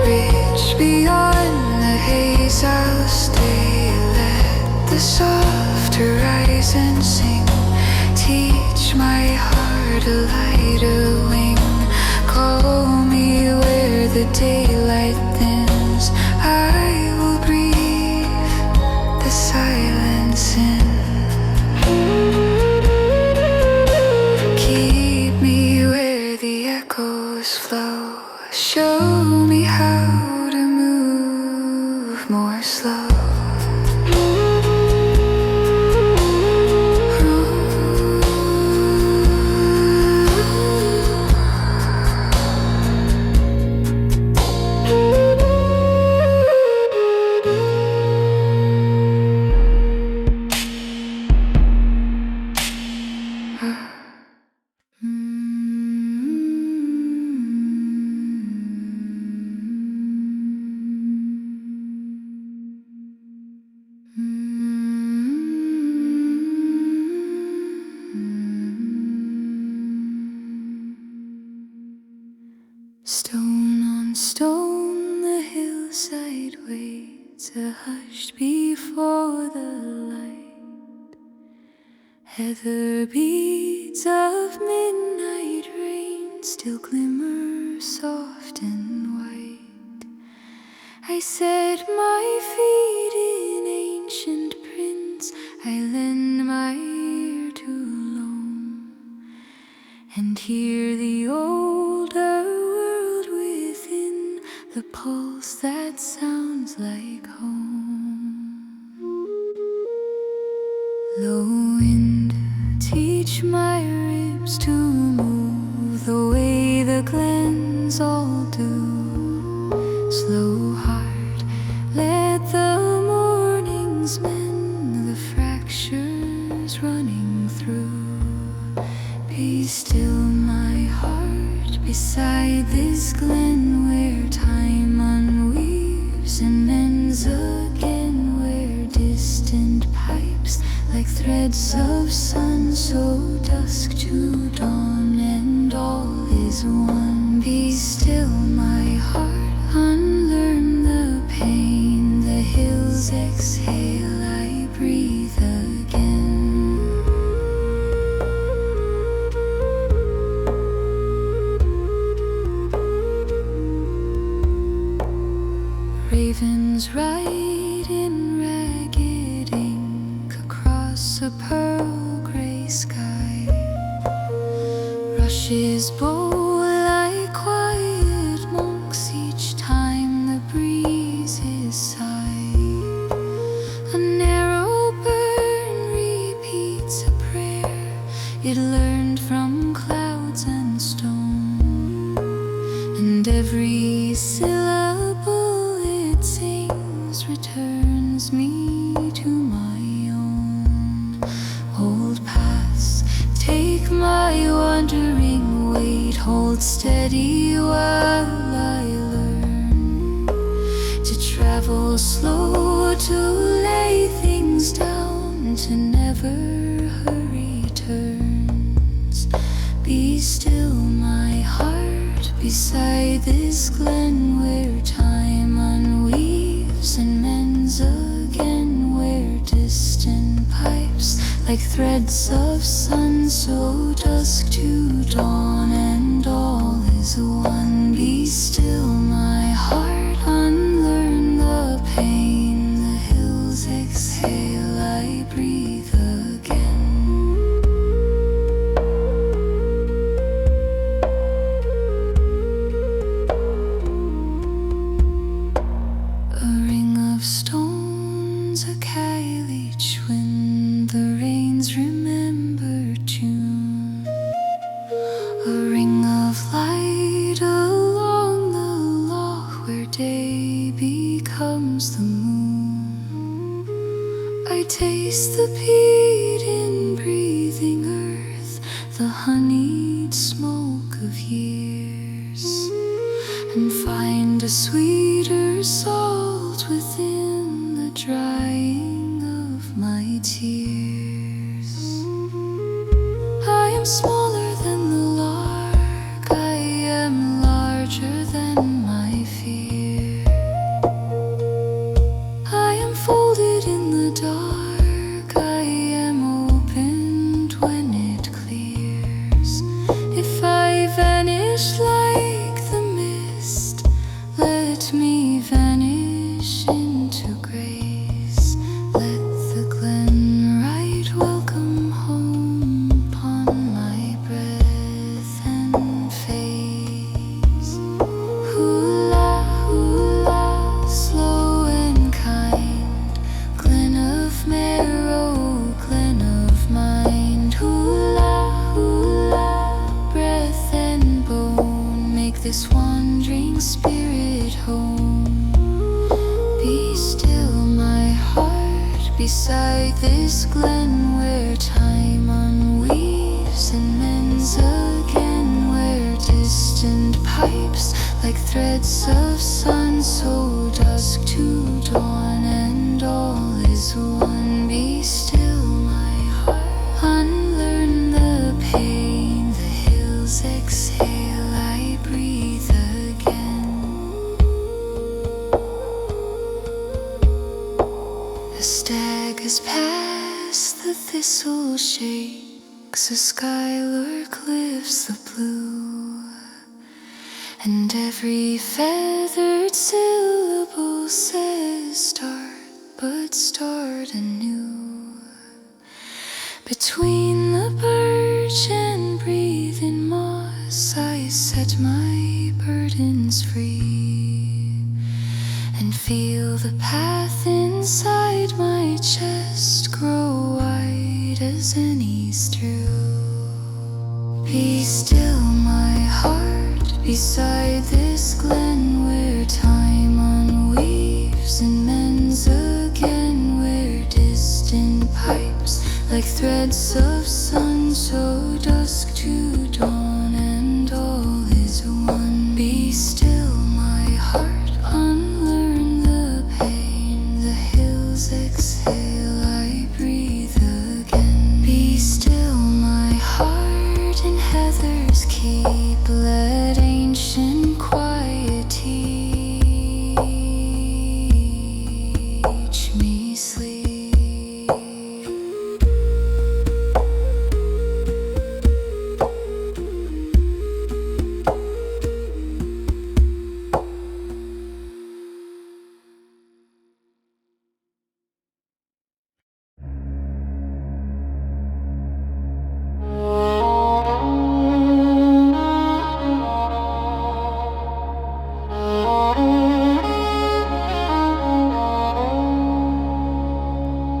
ridge beyond the haze I'll stay. Let the soft horizon sing. Teach my heart a lighter wing. Call me where the daylight thins. I will breathe the silence in. Keep me where the echoes flow. Show me how to move more slow. Stone on stone the hillside waits, hushed before the light. Heather beads of midnight rain still glimmer soft and white. I set my feet in ancient prints, I lend my ear to loam, and hear the older world within, the pulse that sounds like home. Low wind, teach my ribs to move the way the glens all do. Slow heart, let the mornings mend the fractures running through. Be still my heart beside this glen where time unweaves and mends again, where distant pipes like threads of sun sow dusk to dawn, and all is one. Be still my heart, unlearn the pain, the hills exhale, I breathe again. Ravens ride in ragged ink across a pearl gray sky. Rushes bow like quiet monks each time the breezes sigh. A narrow burn repeats a prayer it learned from clouds and stone, and every syllable it sings returns me to my own. Old paths, take my wandering weight, hold steady while I learn to travel slow, to lay things down, to never hurry turns. Be still my heart beside this glen where time unweaves and mends again, where distant pipes like threads of sun sow dusk to dawn, and all is one. Be still my heart, unlearn the pain, the hills exhale, I breathe again. A ring of stones, a cailleach when the rains remember tune. A ring of light along the Loch where day becomes the moon. I taste the peat in breathing earth, the honeyed smoke of years, and find a sweeter salt within the drying of my tears. I am smaller than the lark, I am larger than my fear. I am folded in the dark, I am opened when it clears. If I vanish like the mist, let me vanish into grace. Let the glen write welcome home upon my breath and face. Hula, hula, slow and kind, glen of marrow, glen of mind. Hula, hula, breath and bone, make this wandering spirit home. Be still my heart beside this glen where time unweaves and mends again, where distant pipes like threads of sun sow dusk to dawn, and all is one. Be still my heart, unlearn the pain, the hills exhale, I breathe again. shakes, a skylure cliffs the blue, and every feathered syllable says start, but start anew. Between the birch and breathing moss, I set my burdens free, and feel the path inside my chest grow wide as any strew. Be still, my heart, beside this glen where time unweaves and mends again, where distant pipes like threads of sun sow dusk to dawn, and all is one. Be still, my heart, unlearn the pain. The hills exhale, I breathe again. Be still, my heart, and heathers keep, let ancient quiet teach me sleep.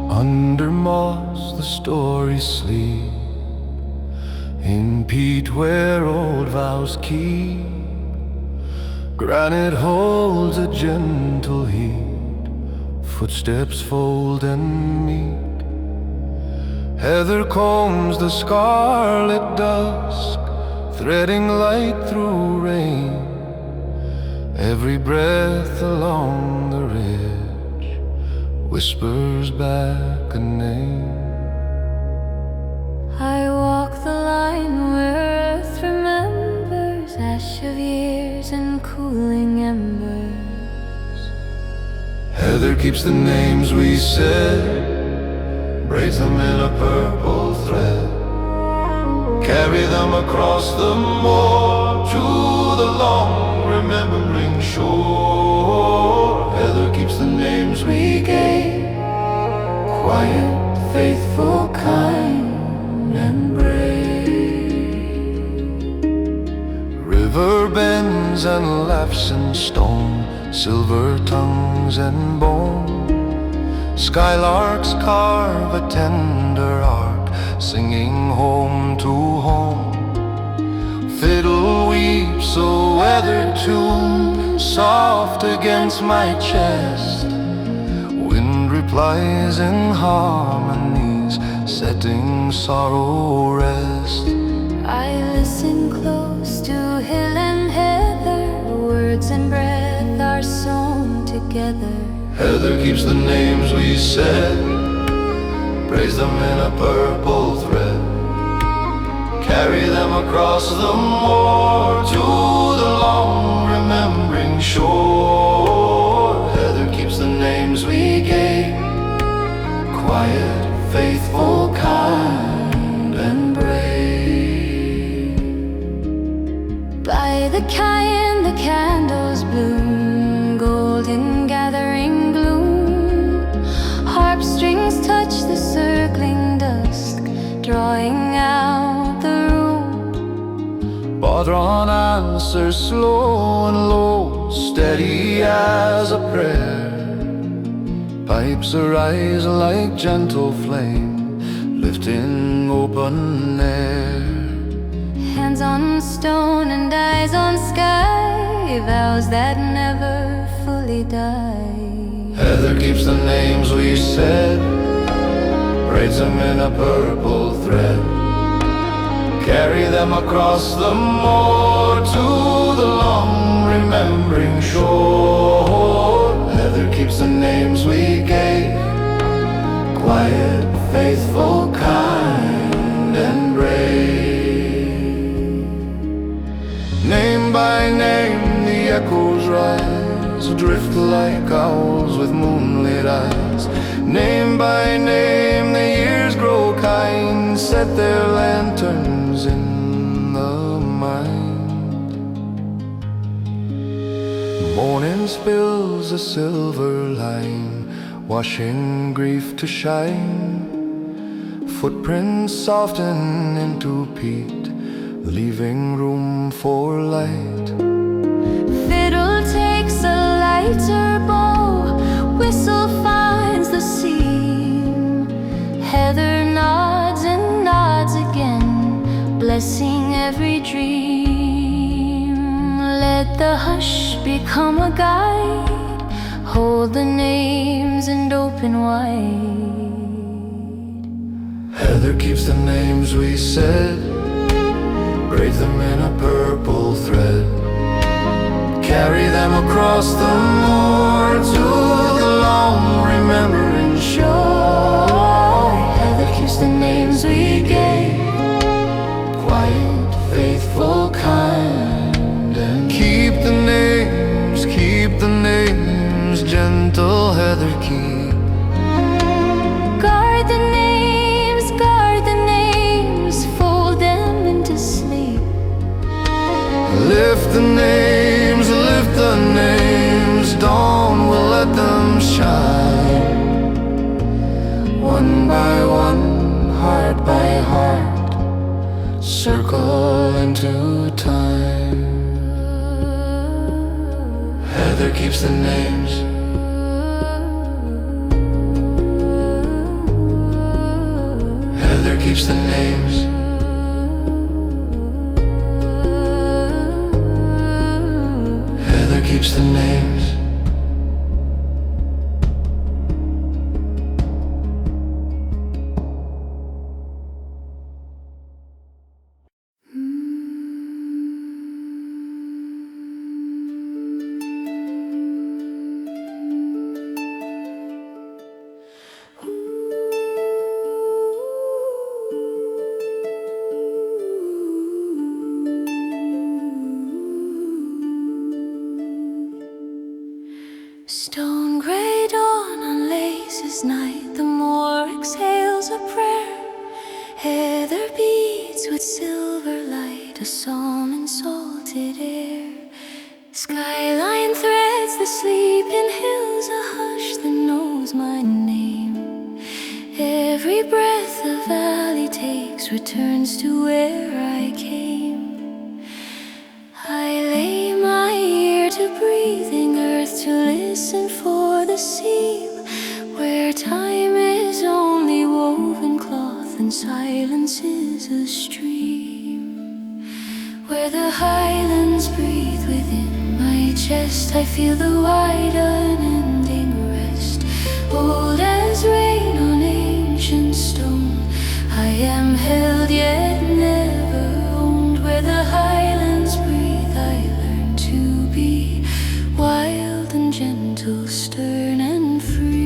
Under moss the stories sleep, in peat where old vows keep. Granite holds a gentle heat, footsteps fold and meet. Heather combs the scarlet dusk, threading light through rain. Every breath along the ridge whispers back a name. I walk the line where earth remembers, ash of years and cooling embers. Heather keeps the names we said, braids them in a purple thread, carry them across the moor to the long remembering shore. Heather keeps the names we gave, quiet, faithful, kind, and brave. River bends and laughs in stone, silver tongues and bone. Skylarks carve a tender arc, singing home to home. Fiddle weeps a weathered tune, soft against my chest. Wind replies in harmonies, setting sorrow rest. I listen close to hill and heather, words and breath are sewn together. Heather keeps the names we said, braids them in a purple thread, carry them across the moor to the long remembering shore. Heather keeps the names we gave, quiet, faithful, kind, and brave. By the Cairn the candles bloom, golden gathering gloom. Harp strings touch the circling dusk, drawing out the room. Bodron answers slow and low, steady as a prayer. Pipes arise like gentle flame, lifting open air. Hands on stone and eyes on sky, vows that never fully die. Heather keeps the names we said, braids them in a purple thread, carry them across the moor to the long remembering shore. Heather keeps the names we gave, quiet, faithful, kind, and brave. Name by name the echoes rise, drift like owls with moonlit eyes. Name by name the years grow kind, set their lanterns in the mind. Morning spills a silver line, washing grief to shine. Footprints soften into peat, leaving room for light. Fiddle takes a lighter bow, whistle finds the seam. Heather nods and nods again, blessing every dream. Let the hush become a guide, hold the names and open wide. Heather keeps the names we said, braids them in a purple thread, carry them across the moor to the long remembering shore. Heather keeps the names we gave, quiet, faithful, kind, and keep the names, gentle Heather keep. Guard the names, fold them into sleep. Lift the names, dawn will let them shine. One by one, heart by heart, circle into time. Heather keeps the names. Heather keeps the names. Heather keeps the names. Stone grey dawn on laces night, the moor exhales a prayer. Heather beats with silver light, a psalm in salted air. Skyline threads the sleeping hills, a hush that knows my name. Every breath the valley takes returns to where I came. I lay my ear to breathing earth, to listen for the seam, where time is only woven cloth and silence is a stream. Where the Highlands breathe within my chest, I feel the wide unending rest. Old as rain on ancient stone, I am held yet never owned. Where the Highlands breathe, I learn to be wild and gentle, stern and free.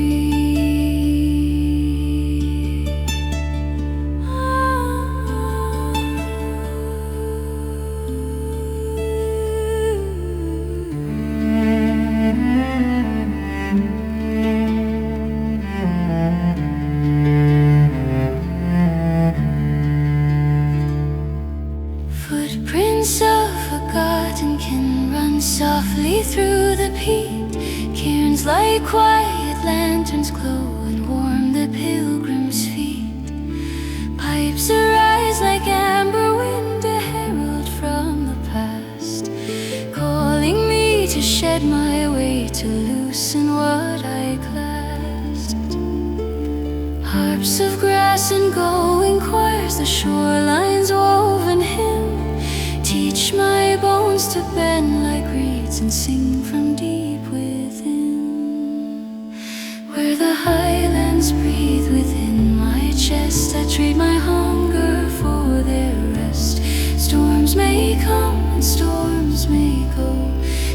Footprints of forgotten kin run softly through the peat. Cairns like quiet lanterns glow and warm the pilgrim's feet. Pipes arise like amber wind, a herald from the past, calling me to shed my weight, to loosen what I clasped. Harps of grass and going choirs, the shoreline's woven hymn, teach my bones to bend like reeds and sing from deep within. Where the Highlands breathe within my chest, I trade my hunger for their rest. Storms may come and storms may go,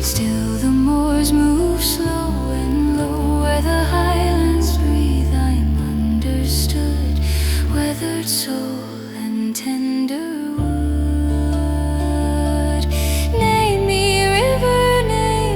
still the moors move slow and low. Where the Highlands breathe, I'm understood, weathered soul and tender wood. Name me river, name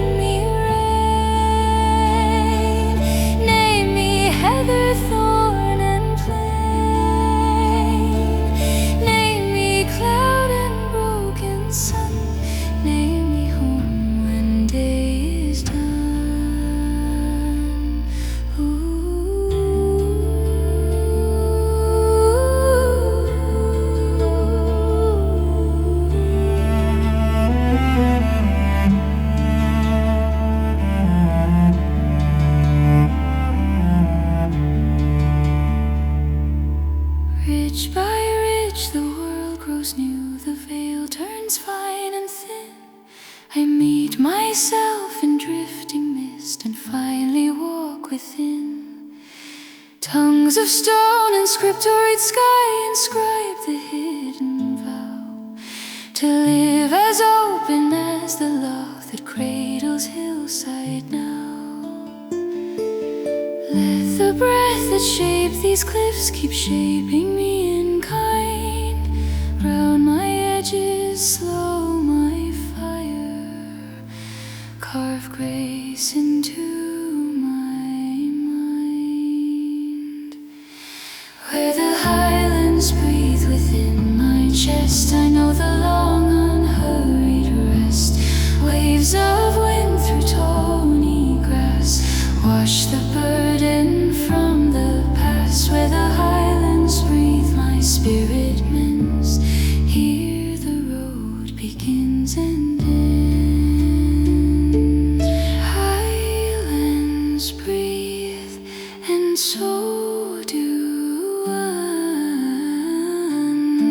watch the world grows new, the veil turns fine and thin. I meet myself in drifting mist and finally walk within. Tongues of stone and scriptoried sky inscribe the hidden vow to live as open as the Loch that cradles hillside now. Let the breath that shaped these cliffs keep shaping me in kind. Round my edges slow my fire, carve grace into my mind. Where the Highlands breathe within my chest, I know the long unhurried rest. Waves of wind through tawny grass wash the burden from the past. Where the Highlands breathe, my spirit mends. Here the road begins and ends. Highlands breathe, and so do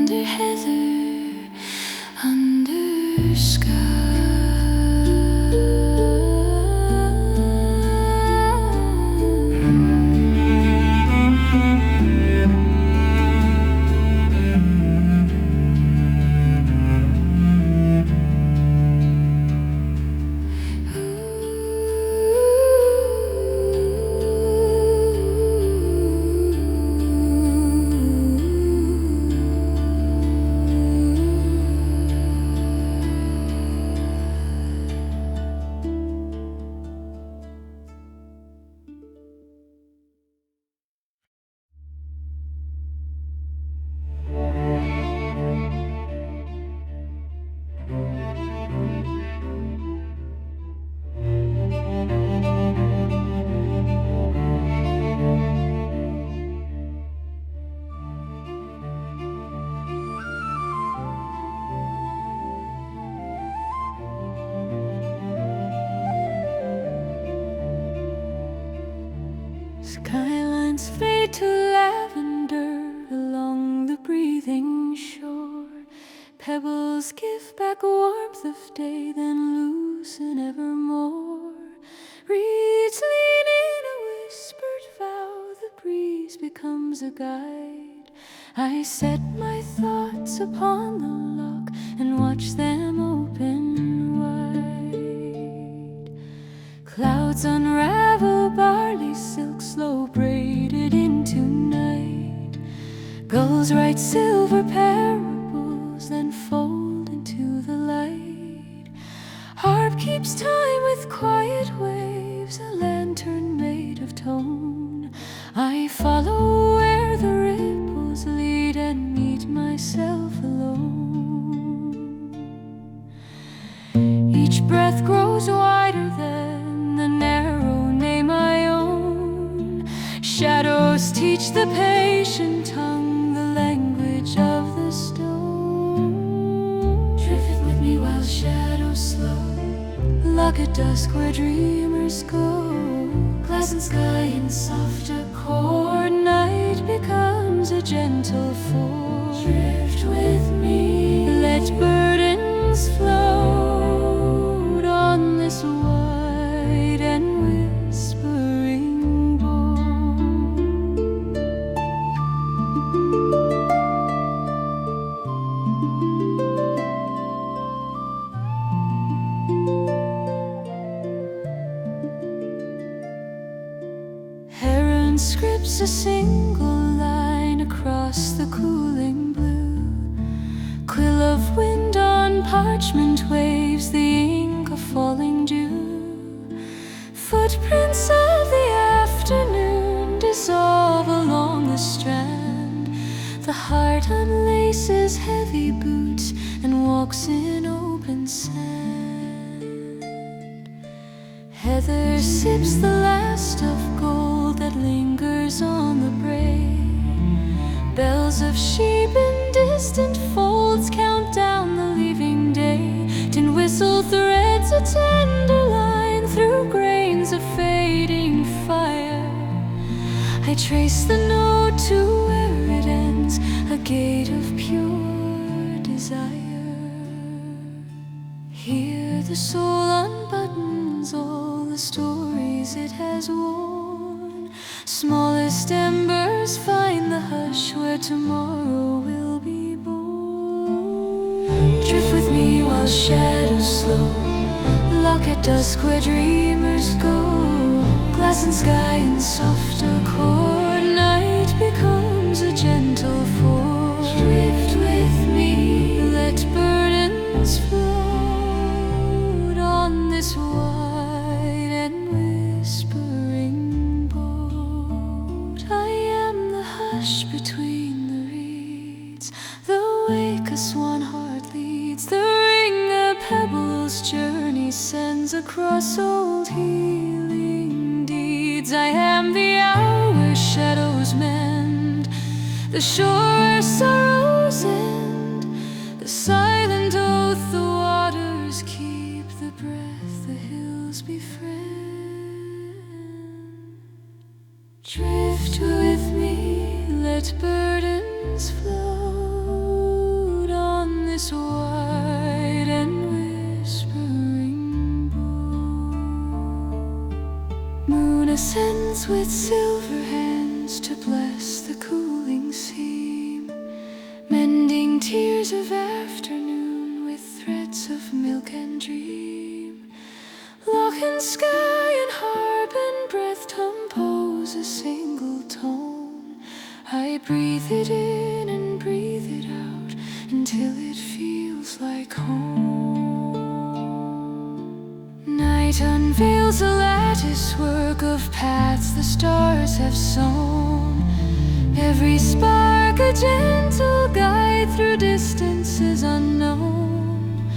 under heather, under sky. Skylines fade to lavender along the breathing shore. Pebbles give back warmth of day, then loosen evermore. Reeds lean in a whispered vow, the breeze becomes a guide. I set my thoughts upon the loch and watch them open wide. Clouds unravel barley silk, slow braided into night. Gulls write silver parables, then fold into the light. Harp keeps time with quiet waves, a lantern made of tone. I follow where the ripples lead and meet myself alone. Each breath grows wider than the narrow name I own. Shadows teach the patient tongue the language of the stone. Drift with me while shadows slow, like a dusk where dreamers go. Pleasant sky in soft accord, night becomes a gentle fold. Drift with me, let burdens float on this wide and whispering board. Heron scripts a single line across the cooling blue. Quill of wind on parchment waves, the ink of falling dew. Footprints of the afternoon dissolve along the strand. The heart unlaces heavy boots and walks in open sand. Heather sips the last of gold that lingers on the brae. Bells of sheep in distant folds count down the leaving day. Tin whistle threads a tender line through grains of fading fire. I trace the note to where it ends, a gate of pure The soul unbuttons all the stories it has worn. Smallest embers find the hush where tomorrow will be born. Drift with me while shadows slow, Loch at dusk where dreamers go. Glass and sky in soft accord, night becomes a gentle force. Drift with me, let burdens float on this wide and whispering boat. I am the hush between the reeds, the wake a swan heart leads, the ring a pebble's journey sends across old healing deeds. I am the hour where shadows mend, the shore where sorrows end, the silent oath the waters keep, the breath the hills befriend. Drift with me, let burdens float on this wide and whispering boat. Moon ascends with silver hands to bless the cooling seam, mending tears of afternoon with threads of milk and dream. Loch and sky and harp and breath compose a single tone. I breathe it in and breathe it out until it feels like home. Night unveils a lattice work of paths the stars have sown. Every spark a gentle guide through distances unknown.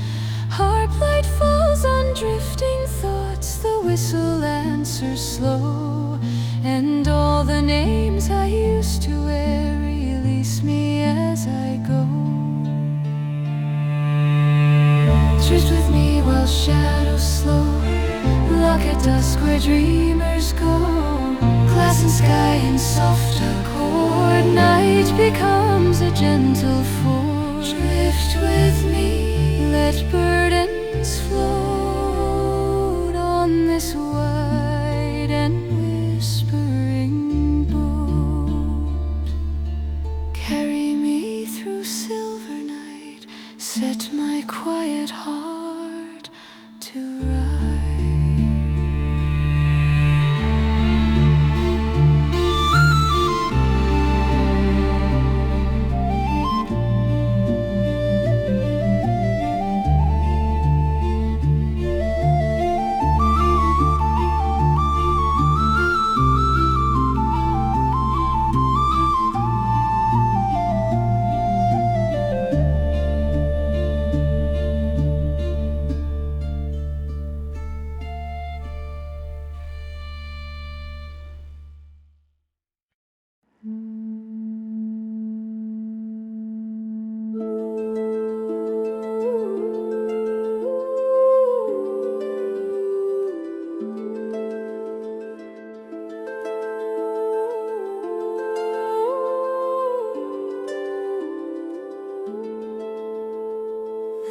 Harp light falls on drifting thoughts, the whistle answers slow, and all the names I used to wear release me as I go. Drift with me while shadows slow, Loch at dusk where dreamers go. Glass and sky in soft accord, night becomes a gentle force. Drift with me, let burdens float on this wide and whispering boat. Carry me through silver night, set my quiet heart to ride.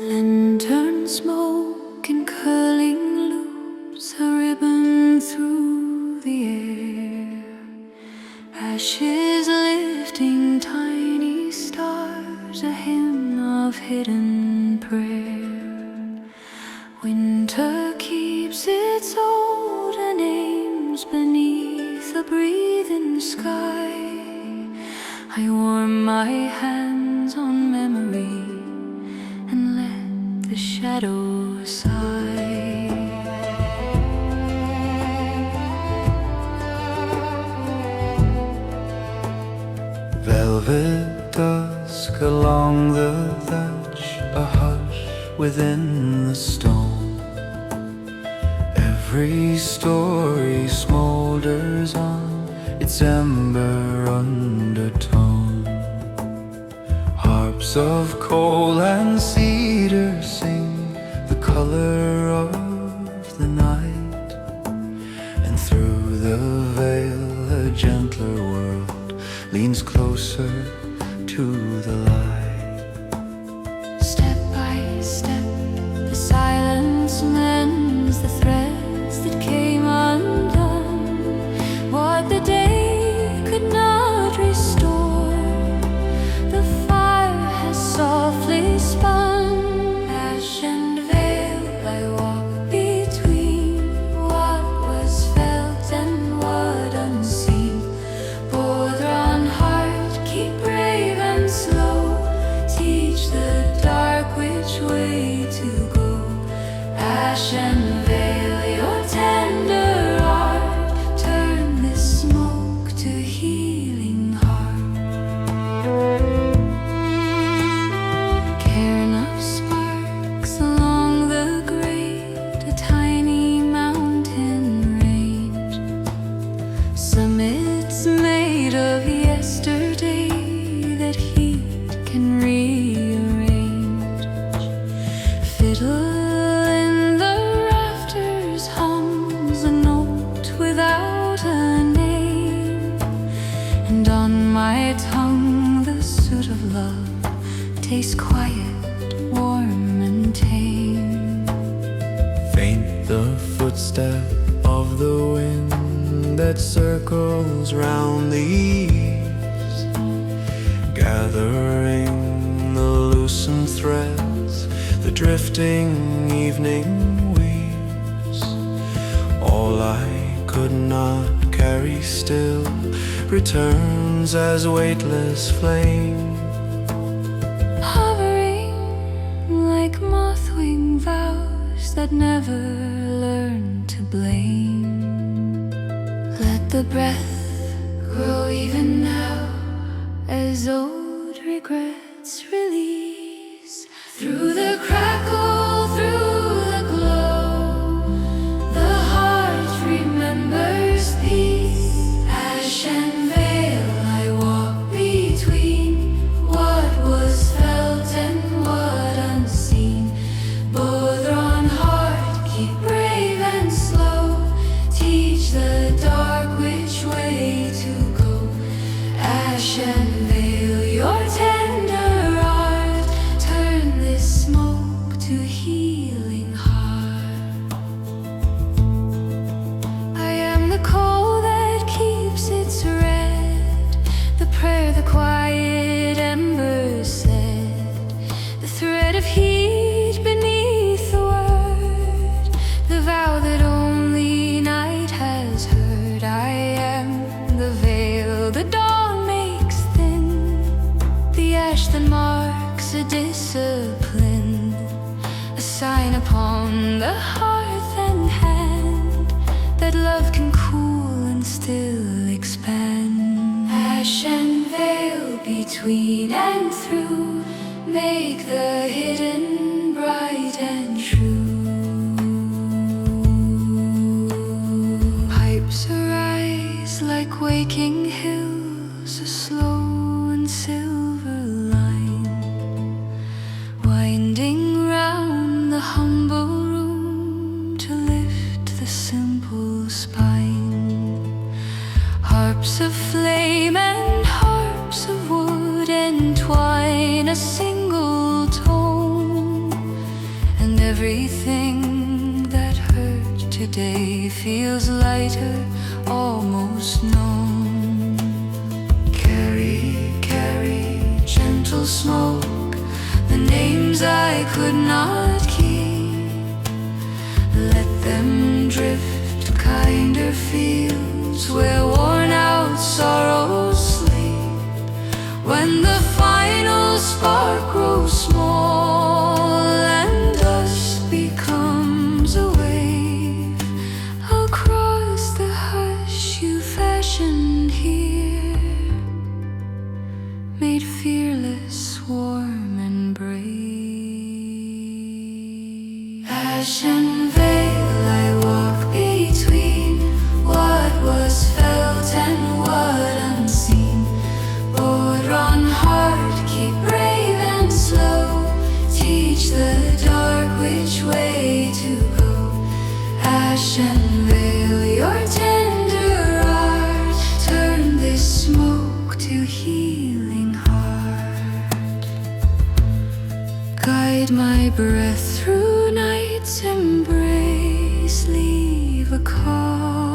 Lantern smoke in curling loops, a ribbon through the air. Ashes lifting tiny stars, a hymn of hidden prayer. Winter keeps its olden names beneath a breathing sky. I warm my hands on memory and let the shadows sigh. Velvet dusk along the thatch, a hush within the stone. Every story smolders on its ember undertone. Harps of coal and cedar sing the color of the night, and through the veil a gentler world leans closer to the light. Step by step, the silence wisely spun. Ash and veil I walk between, what was felt and what unseen. Both on heart, keep brave and slow, teach the dark which way to go. Ash and veil, your tender art, turn this smoke to healing heart. Cairn of sparks along the great, a tiny mountain range. Summits made of yesterday that heat can rearrange. Fiddle in the rafters hums a note without a name, and on my tongue the suit of love tastes quiet, warm and tame. Faint the footstep of the wind that circles round the eaves, gathering the loosened threads the drifting evening weaves. All I could not carry still returns as weightless flame, Hovering like moth-wing vows that never learn to blame. Let the breath grow even now as old regrets release. Through the crackle, through the glow, the heart remembers peace. Ash and veil I walk between, what was felt and what unseen. Both on heart, keep brave and slow, teach the dark which way to go. Ash and veil, your tender art, turn this smoke to healing heart. I am the coal that keeps its red, the prayer the quiet embers said, the thread of heat beneath the word, the vow that only night has heard. I am the veil the dawn makes thin, the ash that marks a discipline, a sign upon the hearth and hand that love can cool and still expand. Ash and veil between and through, make the hidden bright and true. Pipes arise like waking hills, a slow and silver line, winding round the humble room to lift the simple spine. Harps of flame and harps of wood entwine a single tone, and everything that hurt today feels lighter, almost known. Carry, carry, gentle smoke, the names I could not keep. Let them drift to kinder fields where worn out sorrows sleep. When the final spark grows small and dust becomes a wave across the hush you fashioned here, made fearless, warm and brave. Ash and veil I walk between, what was felt and what unseen. Both on heart, keep brave and slow, teach the dark which way to go. Ash and veil, your tender art, turn this smoke to healing heart. Guide my breath through night's embrace, leave a calm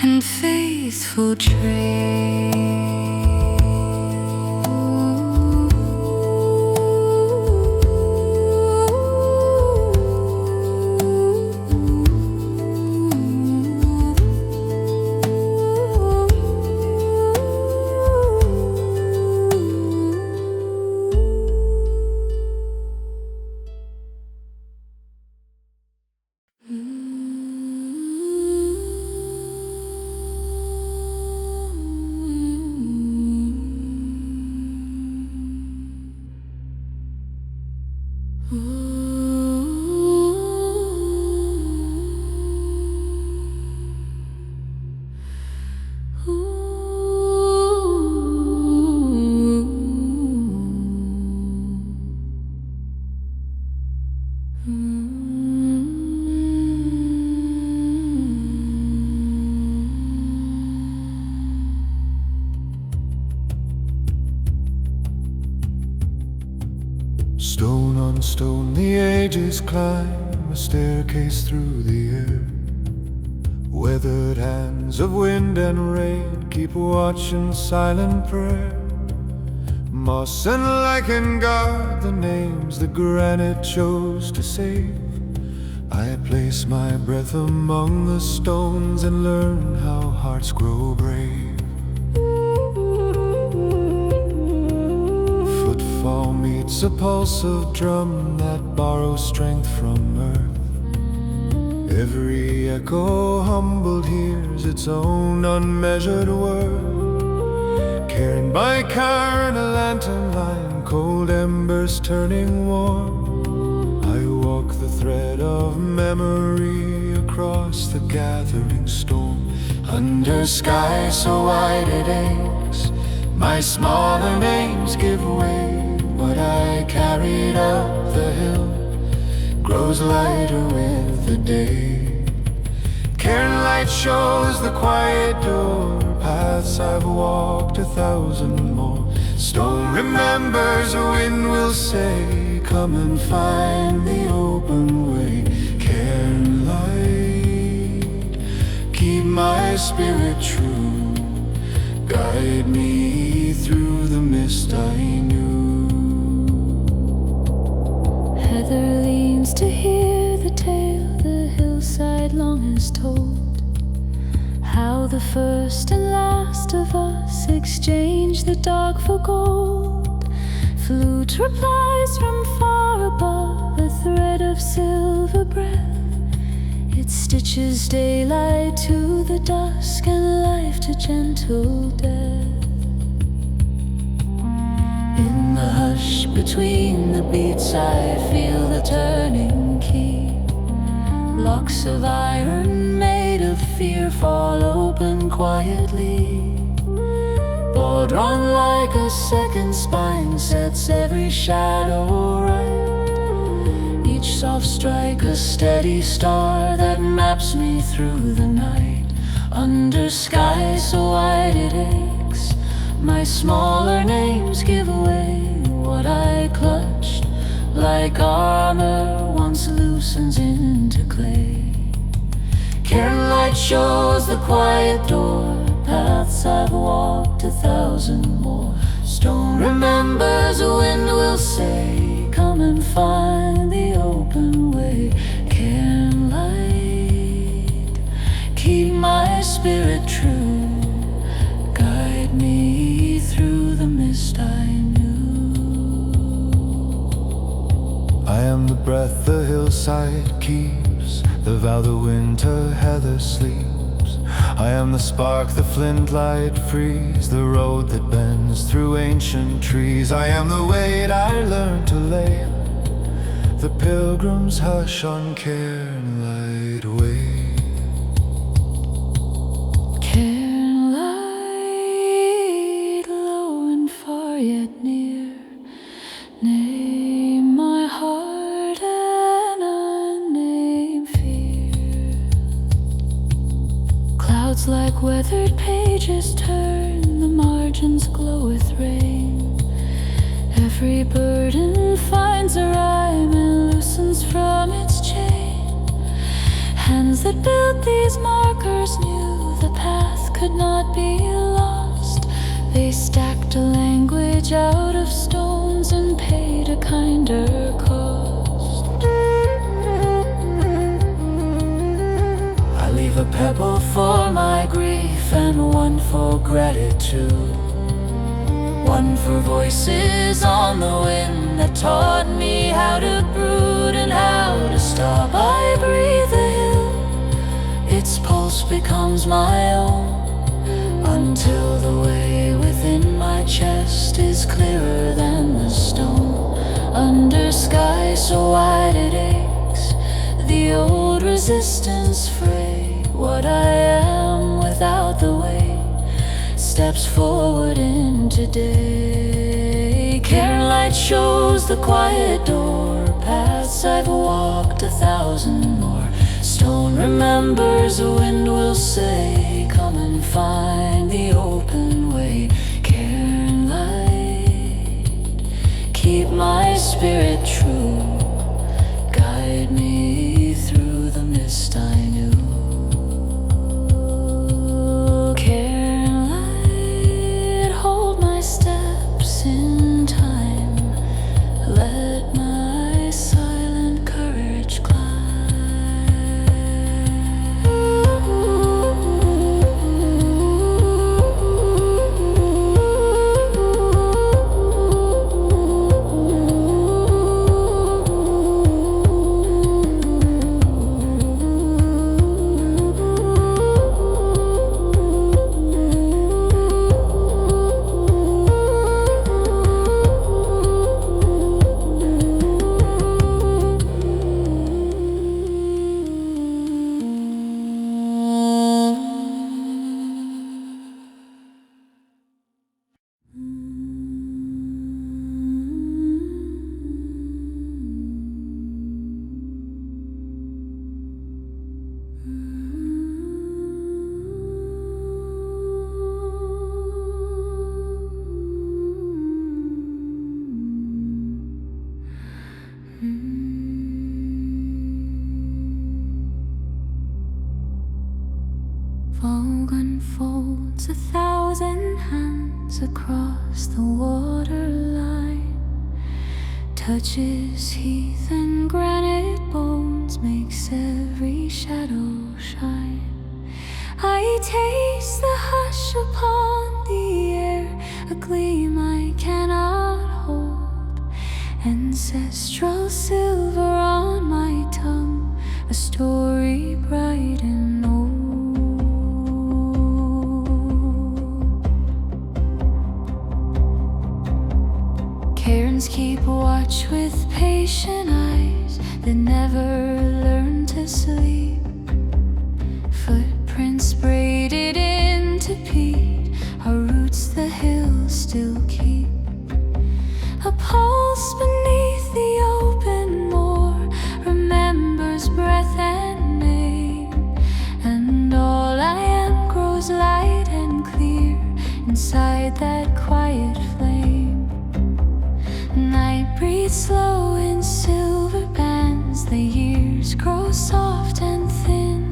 and faithful trace. Stone on stone the ages climb, a staircase through the air. Weathered hands of wind and rain keep watch in silent prayer. Moss and lichen guard the names the granite chose to save. I place my breath among the stones and learn how hearts grow brave. Footfall meets a pulse of drum that borrows strength from earth. Every echo humbled hears its own unmeasured word. Carried by Cairnlight line, cold embers turning warm. I walk the thread of memory across the gathering storm. Under sky so wide it aches, my smaller names give way. What I carried up the hill grows lighter with the day. Cairnlight shows the quiet door, paths I've walked 1,000 more. Stone remembers, a wind will say, come and find the open way. Cairnlight, keep my spirit true, guide me through the mist I knew. Heather leans to hear the tale the hillside long has told. How the first and last of us exchanged the dark for gold. Flute replies from far above, a thread of silver breath. It stitches daylight to the dusk and life to gentle death. In the hush between the beats I feel the turning key. Locks of iron made of fear fall open quietly. Drawn like a second spine sets every shadow right. Each soft strike a steady star that maps me through the night. Under sky so wide it aches, my smaller names give away. What I clutched like armor once loosens into clay. Cairnlight shows the quiet door, paths I've walked 1,000 more. Stone remembers, a wind will say, come and find the open way. Cairnlight, keep my spirit true, guide me through the mist I knew. I am the breath the hillside keeps, the vow the winter heather sleeps. I am the spark the flint light frees, the road that bends through ancient trees. I am the weight I learned to lay, the pilgrim's hush on Cairnlight Way. Cairnlight, low and far yet near, name my heart and unnamed fear. Clouds like weathered pages turn, the margins glow with rain. Every burden finds a rhyme and loosens from its chain. Hands that built these markers knew the path could not be lost. They stacked a language out of stones and paid a kinder cost. I leave a pebble for my grief and one for gratitude. One for voices on the wind that taught me how to brood and how to stop. I breathe the hill, its pulse becomes my own, until the way within my chest is clearer than the stone. Under sky so wide it aches, the old resistance fray. What I am without the way steps forward into day. Cairnlight shows the quiet door, paths I've walked 1,000 more. Stone remembers, a wind will say, come and find the open way. Cairnlight, keep keep my spirit true. Guide me through the mist I knew. Cairnlight, hold my steps in time. Let my silent courage climb. Fog unfolds 1,000 hands across the waterline, touches heath and granite bones, makes every shadow shine. I taste the hush upon the air, a gleam I cannot hold. Ancestral silver on my tongue, a story bright and old. Cairns keep watch with patient eyes that never learn to sleep. Footprints braided into peat, our roots the hills still keep. A pulse beneath the open moor remembers breath and name, and all I am grows light and clear inside that quiet flame. Night breathes slow in silver bands, the years grow soft and thin,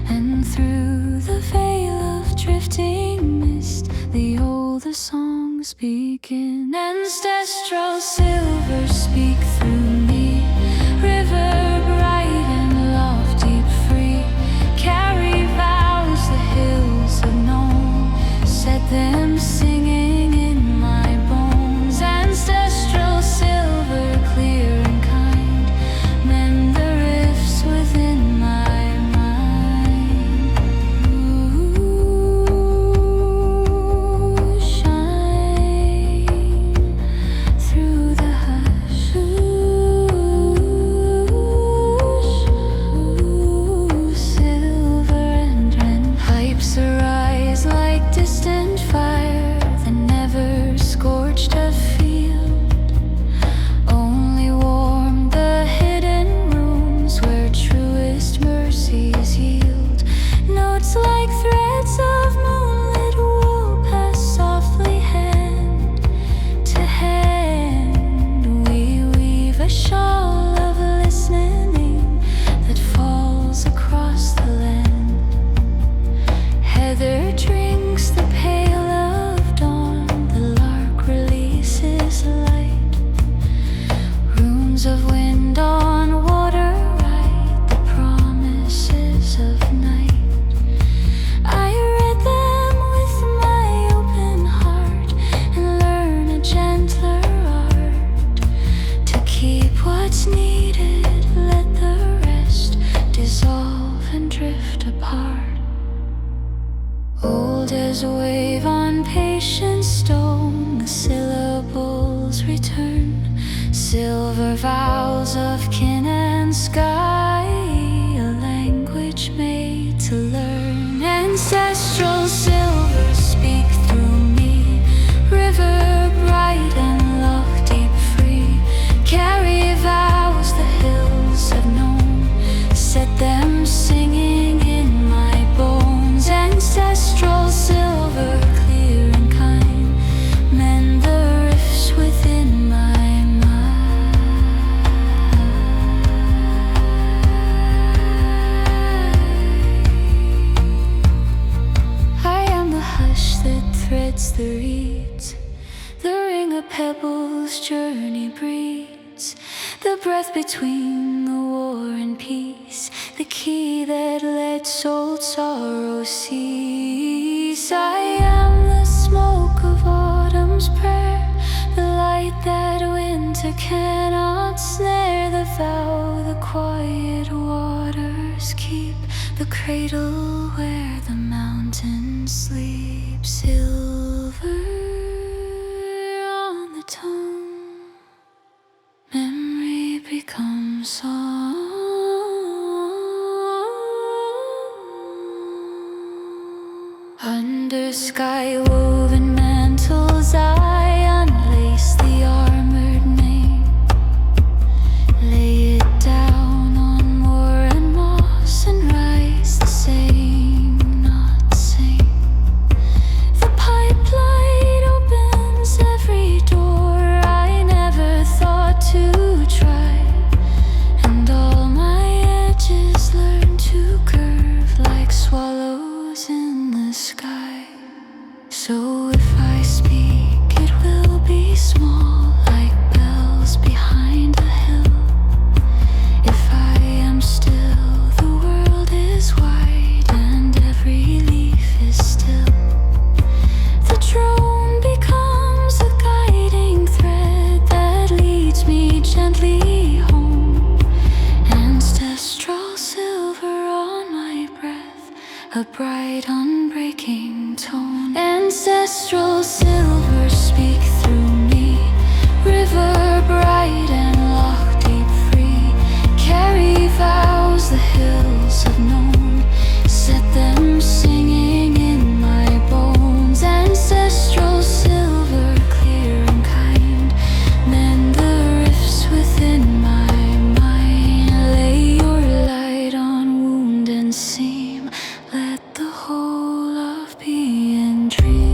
and through the veil of drifting mist the older songs begin. Ancestral silver, speak through me, river bright and lofty, free. Carry vows the hills have known, set them singing in my bones. Ancestral silver, clear and kind, mend the rifts within my mind. Ooh, shine through the hush. Ooh, silver and pipes arise like distant fire that never scorched a field, only warmed the hidden rooms where truest mercies yield. Notes like threads of moonlit wool pass softly hand to hand. We weave a shawl of listening that falls across the land. Heather drinks the pale of dawn, the lark releases light. Runes of wind on water write the promises of night. I read them with my open heart and learn a gentler art to keep what's needed, let the rest dissolve and drift apart. Old as a wave on patient stone, the syllables return. Silver vows of kin and sky, a language made to learn. Ancestral silver, speak through me, river bright and Loch deep free. Carry vows the hills have known, set them singing in my bones. Ancestral silver, clear and kind, mend the rifts within my journey breeds, the breath between the war and peace, the key that lets old sorrow cease. I am the smoke of autumn's prayer, the light that winter cannot snare, the vow the quiet waters keep, the cradle where the mountain sleeps. Silver on the tongue, memory becomes song. Under sky-woven mantles I unlace the armored mane, lay it down on moor and moss and rise the same, not same. The pipelight opens every door I never thought to try, and all my edges learn to curve like swallows in the sky. So if I speak, it will be small, like bells behind a hill. If I am still, the world is wide and every leaf is still. The drone becomes a guiding thread that leads me gently home. Ancestral silver on my breath, a bright unbreaking tone. Ancestral silver, speak through me, river bright and Loch deep free. Carry vows the hills have known, set them singing in my bones. Ancestral silver, clear and kind, mend the rifts within my mind. Lay your light on wound and seam, let the whole of being dream.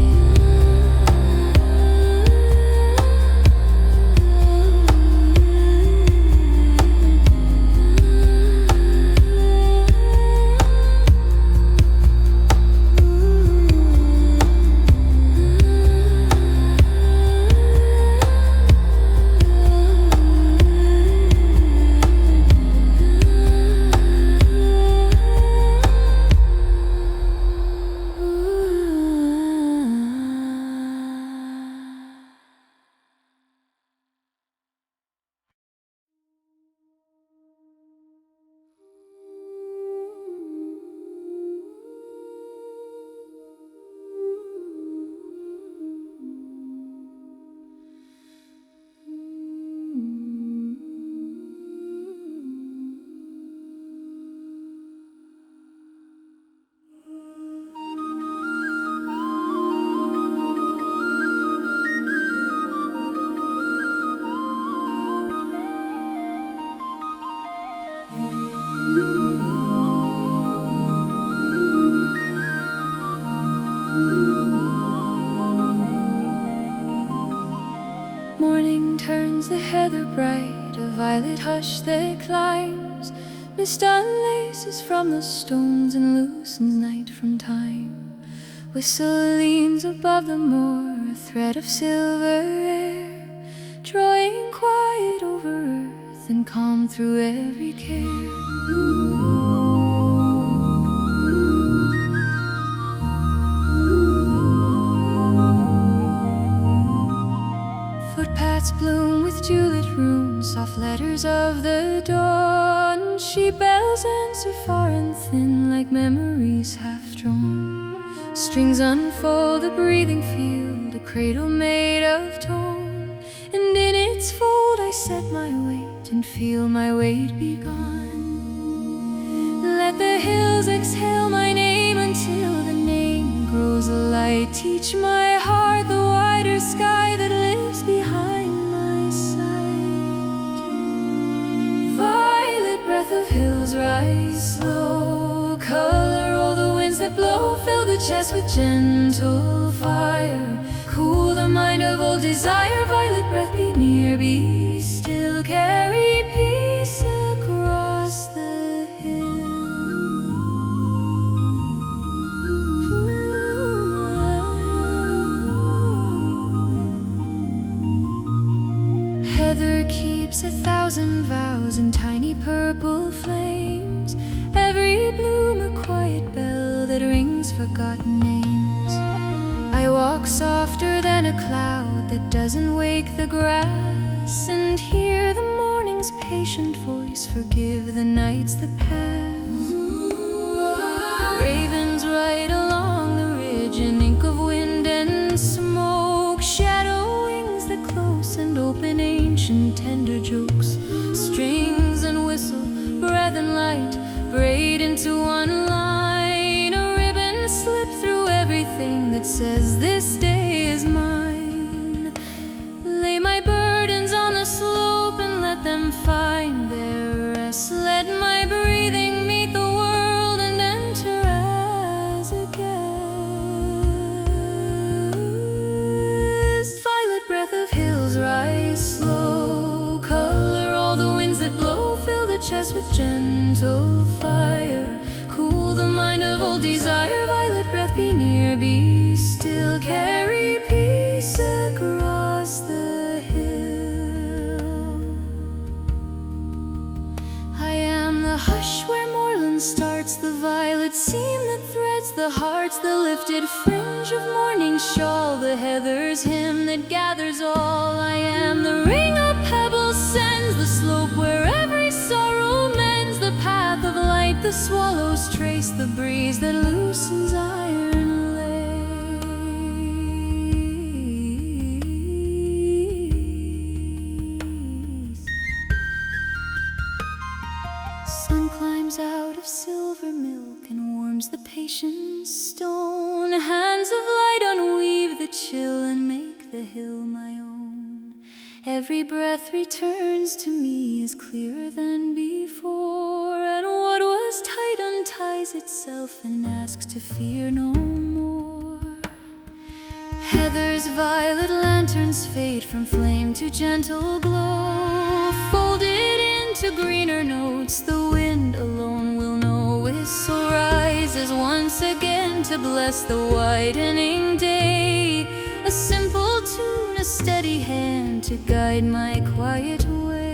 Morning turns the heather bright, a violet hush that climbs. Mist unlaces from the stones and loosens night from time. Whistle leans above the moor, a thread of silver air, drawing quiet over earth and calm through every care. Footpaths bloom with jeweled runes, soft letters of the dawn. Sheep bells answer far and thin like memories half drawn. Strings unfold a breathing field, a cradle made of tone. And in its fold I set my weight and feel my weight be gone. Let the hills exhale my name until the name grows light. Teach my heart the wider sky that lives behind my sight. Violet breath of hills rise slow, color all the winds that blow. Fill the chest with gentle fire, cool the mind of old desire. Violet breath, be near, be still, carry peace across the hill. heather keeps 1,000 vows in tiny purple flames. Every bloom a quiet bell that rings forgotten names. I walk softer than a cloud that doesn't wake the grass, and hear the morning's patient voice forgive the nights that pass. Ravens ride along the ridge, an ink of wind and smoke. Shadow wings that close and open ancient tender jokes. Strings and whistle, breath and light braid into one line. A ribbon slip through everything that says this day is mine. Lay my burdens on the slope and let them find their rest. Let my breathing meet the world and enter as a guest. Violet breath of hills, rise slow. Color all the winds that blow. Fill the chest with gentle fire. Cool the mind of old desire. Violet breath, be near, be still. Carry peace across the hill. I am the hush where moorland starts, the violet seam that threads the hearts, the lifted fringe of morning shawl, the heather's hymn that gathers all. I am the ring of pebbles sends, the slope where every sorrow mends, the path of light the swallows trace, the breeze that loosens iron lace. Sun climbs out of silver milk and warms the patient stone. Hands of light unweave the chill and make the hill my own. Every breath returns to me as clearer than before, and what was tight unties itself and asks to fear no more. Heather's violet lanterns fade from flame to gentle glow, folded into greener notes the wind alone will know. Whistle rises once again to bless the widening day, a simple tune, a steady hand to guide my quiet way.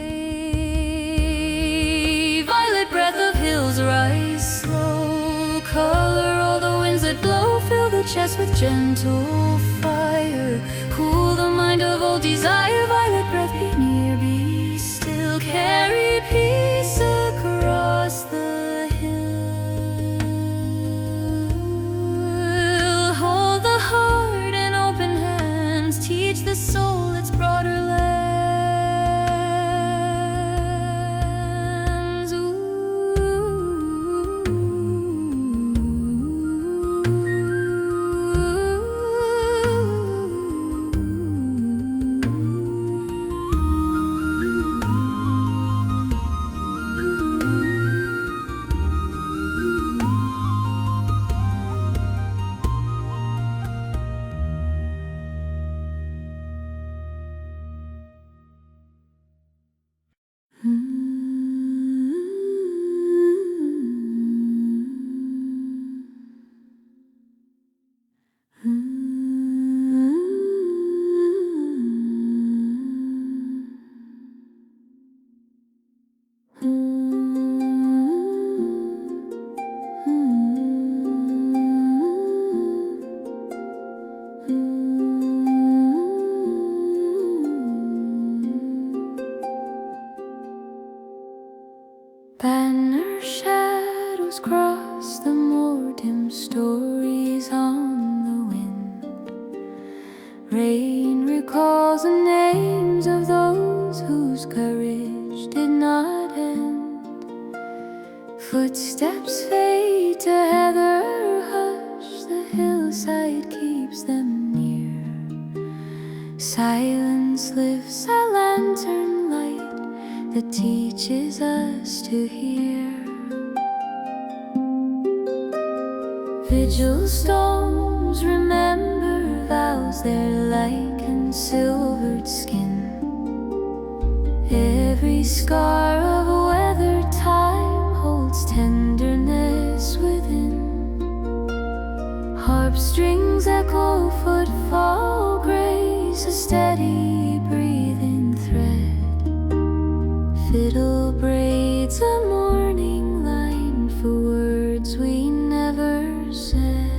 Violet breath of hills, rise slow. Color all the winds that blow. Fill the chest with gentle fire. Cool the mind of old desire. Violet breath, be near, be still. Carry peace across the hill. Hold the heart in open hands. Teach the soul its broader lands. Banner shadows cross the more dim stories on the wind. Rain recalls the names of those whose courage did not end. Footsteps fade to heather hush, the hillside keeps them near. Silence lifts a lantern light that teaches us to hear. Vigil stones remember vows, they're like silvered skin. Every scar of weathered time holds tenderness within. Harp strings echo, footfall grace, a steady breathing thread. reads a morning line for words we never said.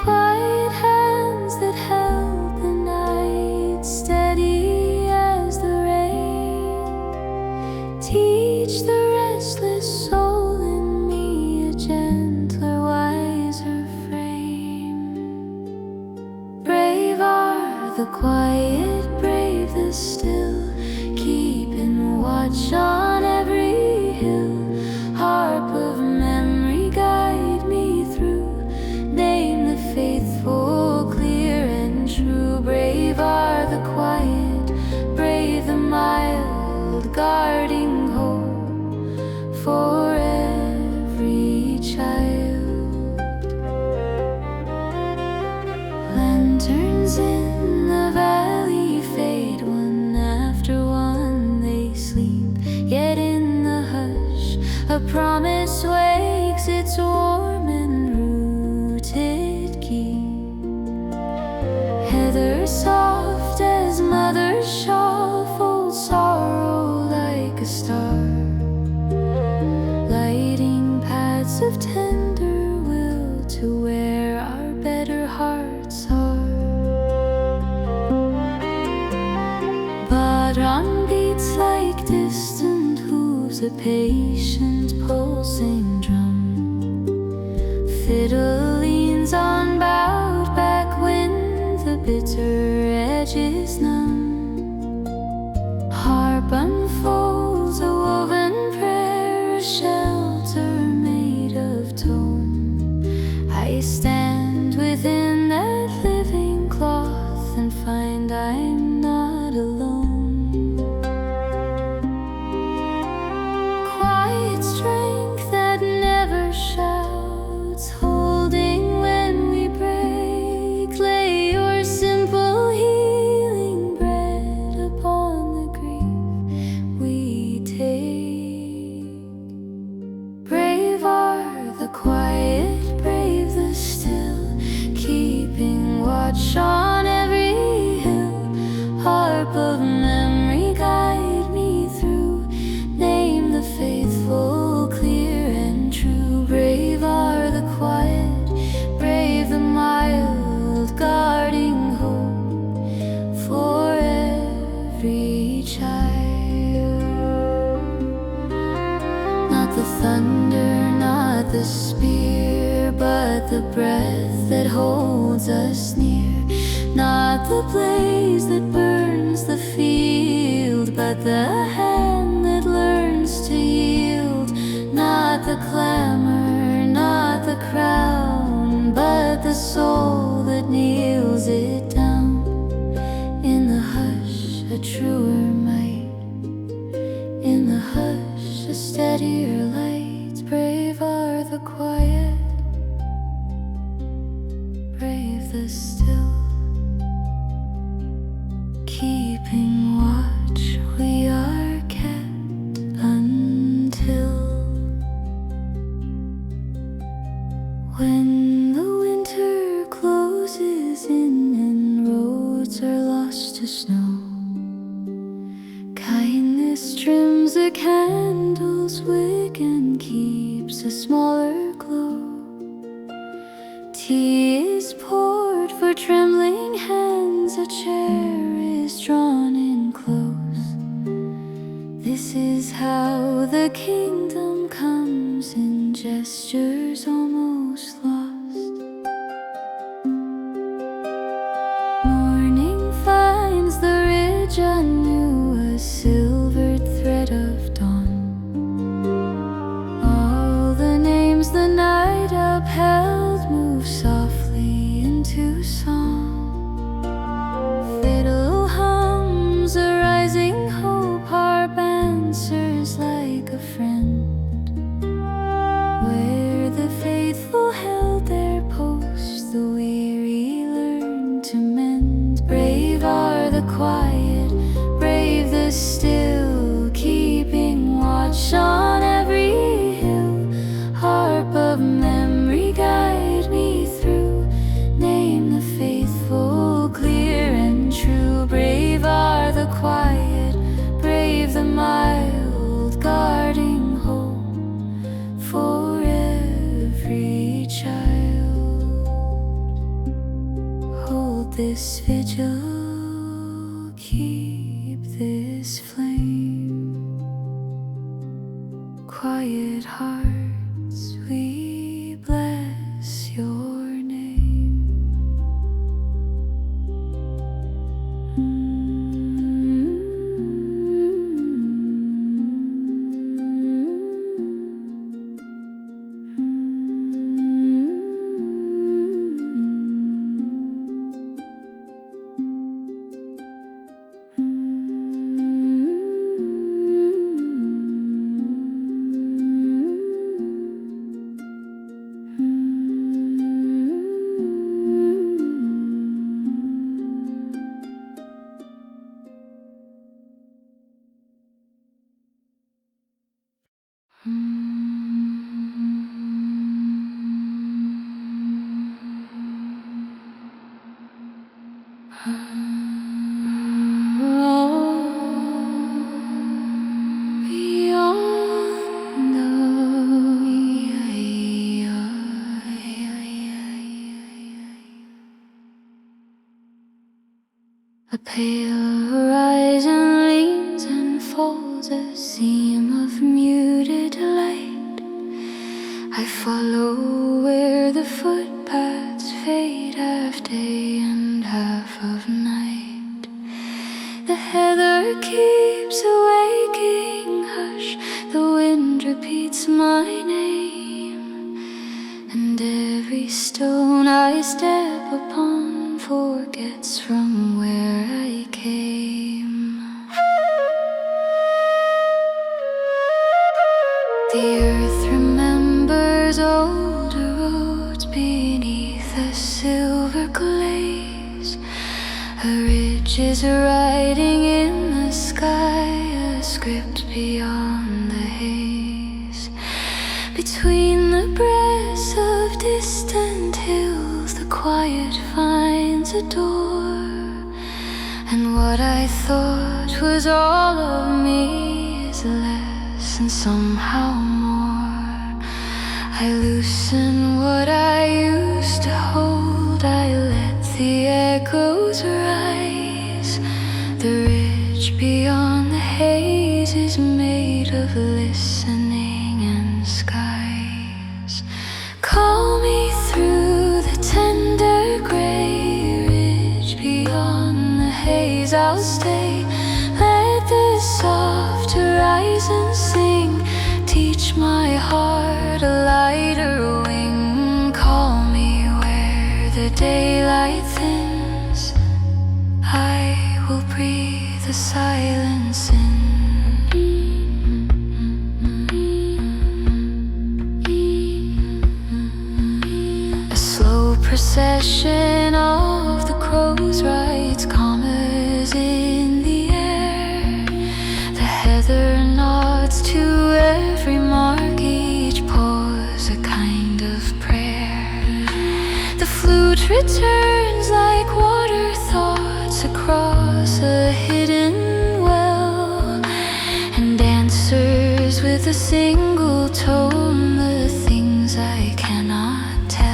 Quiet hands that held the night steady as the rain. Teach the restless soul in me a gentler, wiser frame. Brave are the quiet, brave the still, keeping watch on every hill. Harp of memory, guide me through. Name the faithful, clear and true. Brave are the quiet, brave the mild, guarding hope for every child. Lanterns in the valley fade, one after one they sleep. Yet in the hush a promise wakes, its warm and rooted key. Heather soft as mother's shawl folds sorrow like a star, lighting paths of tender will to where our better hearts are. Badran beats like distant hooves, a patient pulsing drum. Fiddle leans on bowed back when the bitter edge is numb. Harp unfolds a woven prayer, a shelter made of tone. I stand within that living cloth and find I'm not alone. Quiet strength that never shouts, holding when we break. Lay your simple healing bread upon the grief we take. Brave are the quiet, brave the still, keeping watch on every hill. Harp of memory, guide me through. Name the faithful, clear and true. Brave are the quiet, brave the mild, guarding hope for every child. Not the thunder, not the spear, but the breath that holds us near. Not the blaze that burns the field, but the hand that learns to yield. Not the clamor, not the crown, but the soul that kneels it down. In the hush, a truer might. In the hush, a steadier light. Brave are the quiet, brave the still, keeping watch we are kept until when the winter closes in and roads are lost to snow. Kindness trims a candle's wick and keeps a smaller glow. Tea is poured for trembling hands, a chair is drawn in close. This is how the kingdom comes in gestures almost lost. Morning finds the ridge anew, a silvered thread of dawn. All the names the night upheld move softly into song. Fiddle hums a rising hope, harp answers like a friend. Where the faithful held their post, the weary learn to mend. Brave are the quiet, brave the still, keeping watch on every hill. Harp of memory, guide me through. Name the faithful, clear and true. Brave are the quiet, brave A pale horizon leans and falls, a seam of muted light. I follow where the footpaths fade, half day and half of night. The heather keeps awaking, hush, the wind repeats my name, and every stone I step upon forgets from where I came. The earth remembers older roads beneath a silver glaze. A ridge is writing in the sky a script beyond the haze. Between the breasts of distant hills, the quiet finds a door, and what I thought was all of me is less and somehow more. I loosen what I used to hold, I let the echoes rise. The ridge beyond the haze is made of listening and skies. Call me through the tender gray ridge beyond the haze, I'll stay. Let the soft horizon sing, teach my heart a lighter wing. Call me where the daylight thins, I will breathe the silence in. A slow procession of the crows writes commas in the air. The heather nods to every mark, each pause a kind of prayer. The flute returns like water thoughts across a hidden well, and answers with a single tone the things I cannot tell.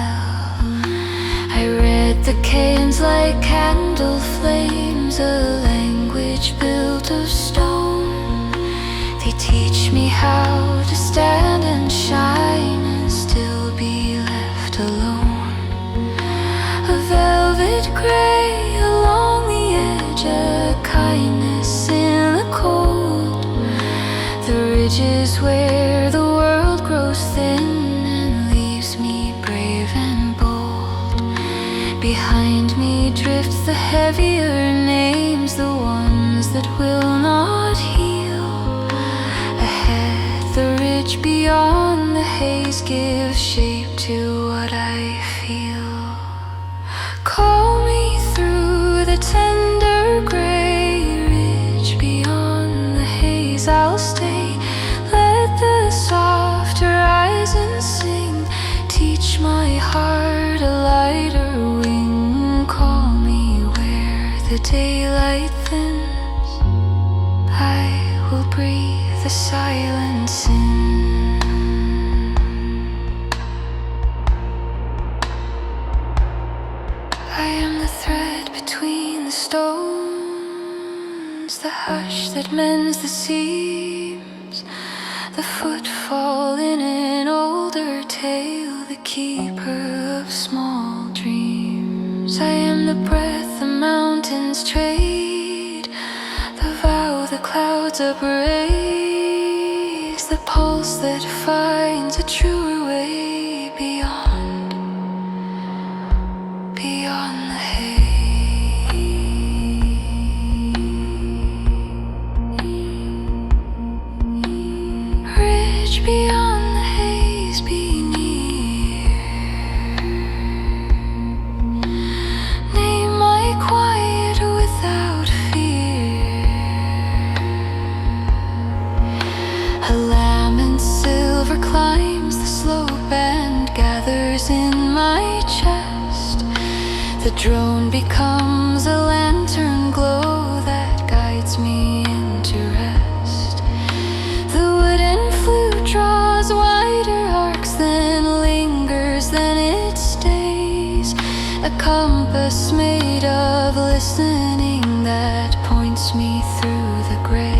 I read the cairns like candle flames, a language built of stone. They teach me how to stand and shine and still be left alone. A velvet grey along the edge, a kindness in the cold. The ridges where the world grows thin and leaves me brave and bold. Behind me drift the heavier names, the ones that will not heal. Ahead the ridge beyond the haze gives shape to what I feel. Call me through the tender gray ridge beyond the haze, I'll stay. Let the soft horizon sing, teach my heart a lighter wing. Call me where the daylight thins, I will breathe the silence in. I am the thread between the stones, the hush that mends the seams, the footfall in an older tale, the keeper of small dreams. I am the breath the mountains trade, the vow the clouds upraise, the pulse that finds a truer way beyond the haze. Ridge beyond the haze, be near. Name my quiet without fear. A lamb in silver climbs the slope and gathers in my chest. The drone becomes a lantern glow that guides me into rest. The wooden flute draws wider arcs, then lingers, then it stays. A compass made of listening that me through the grey.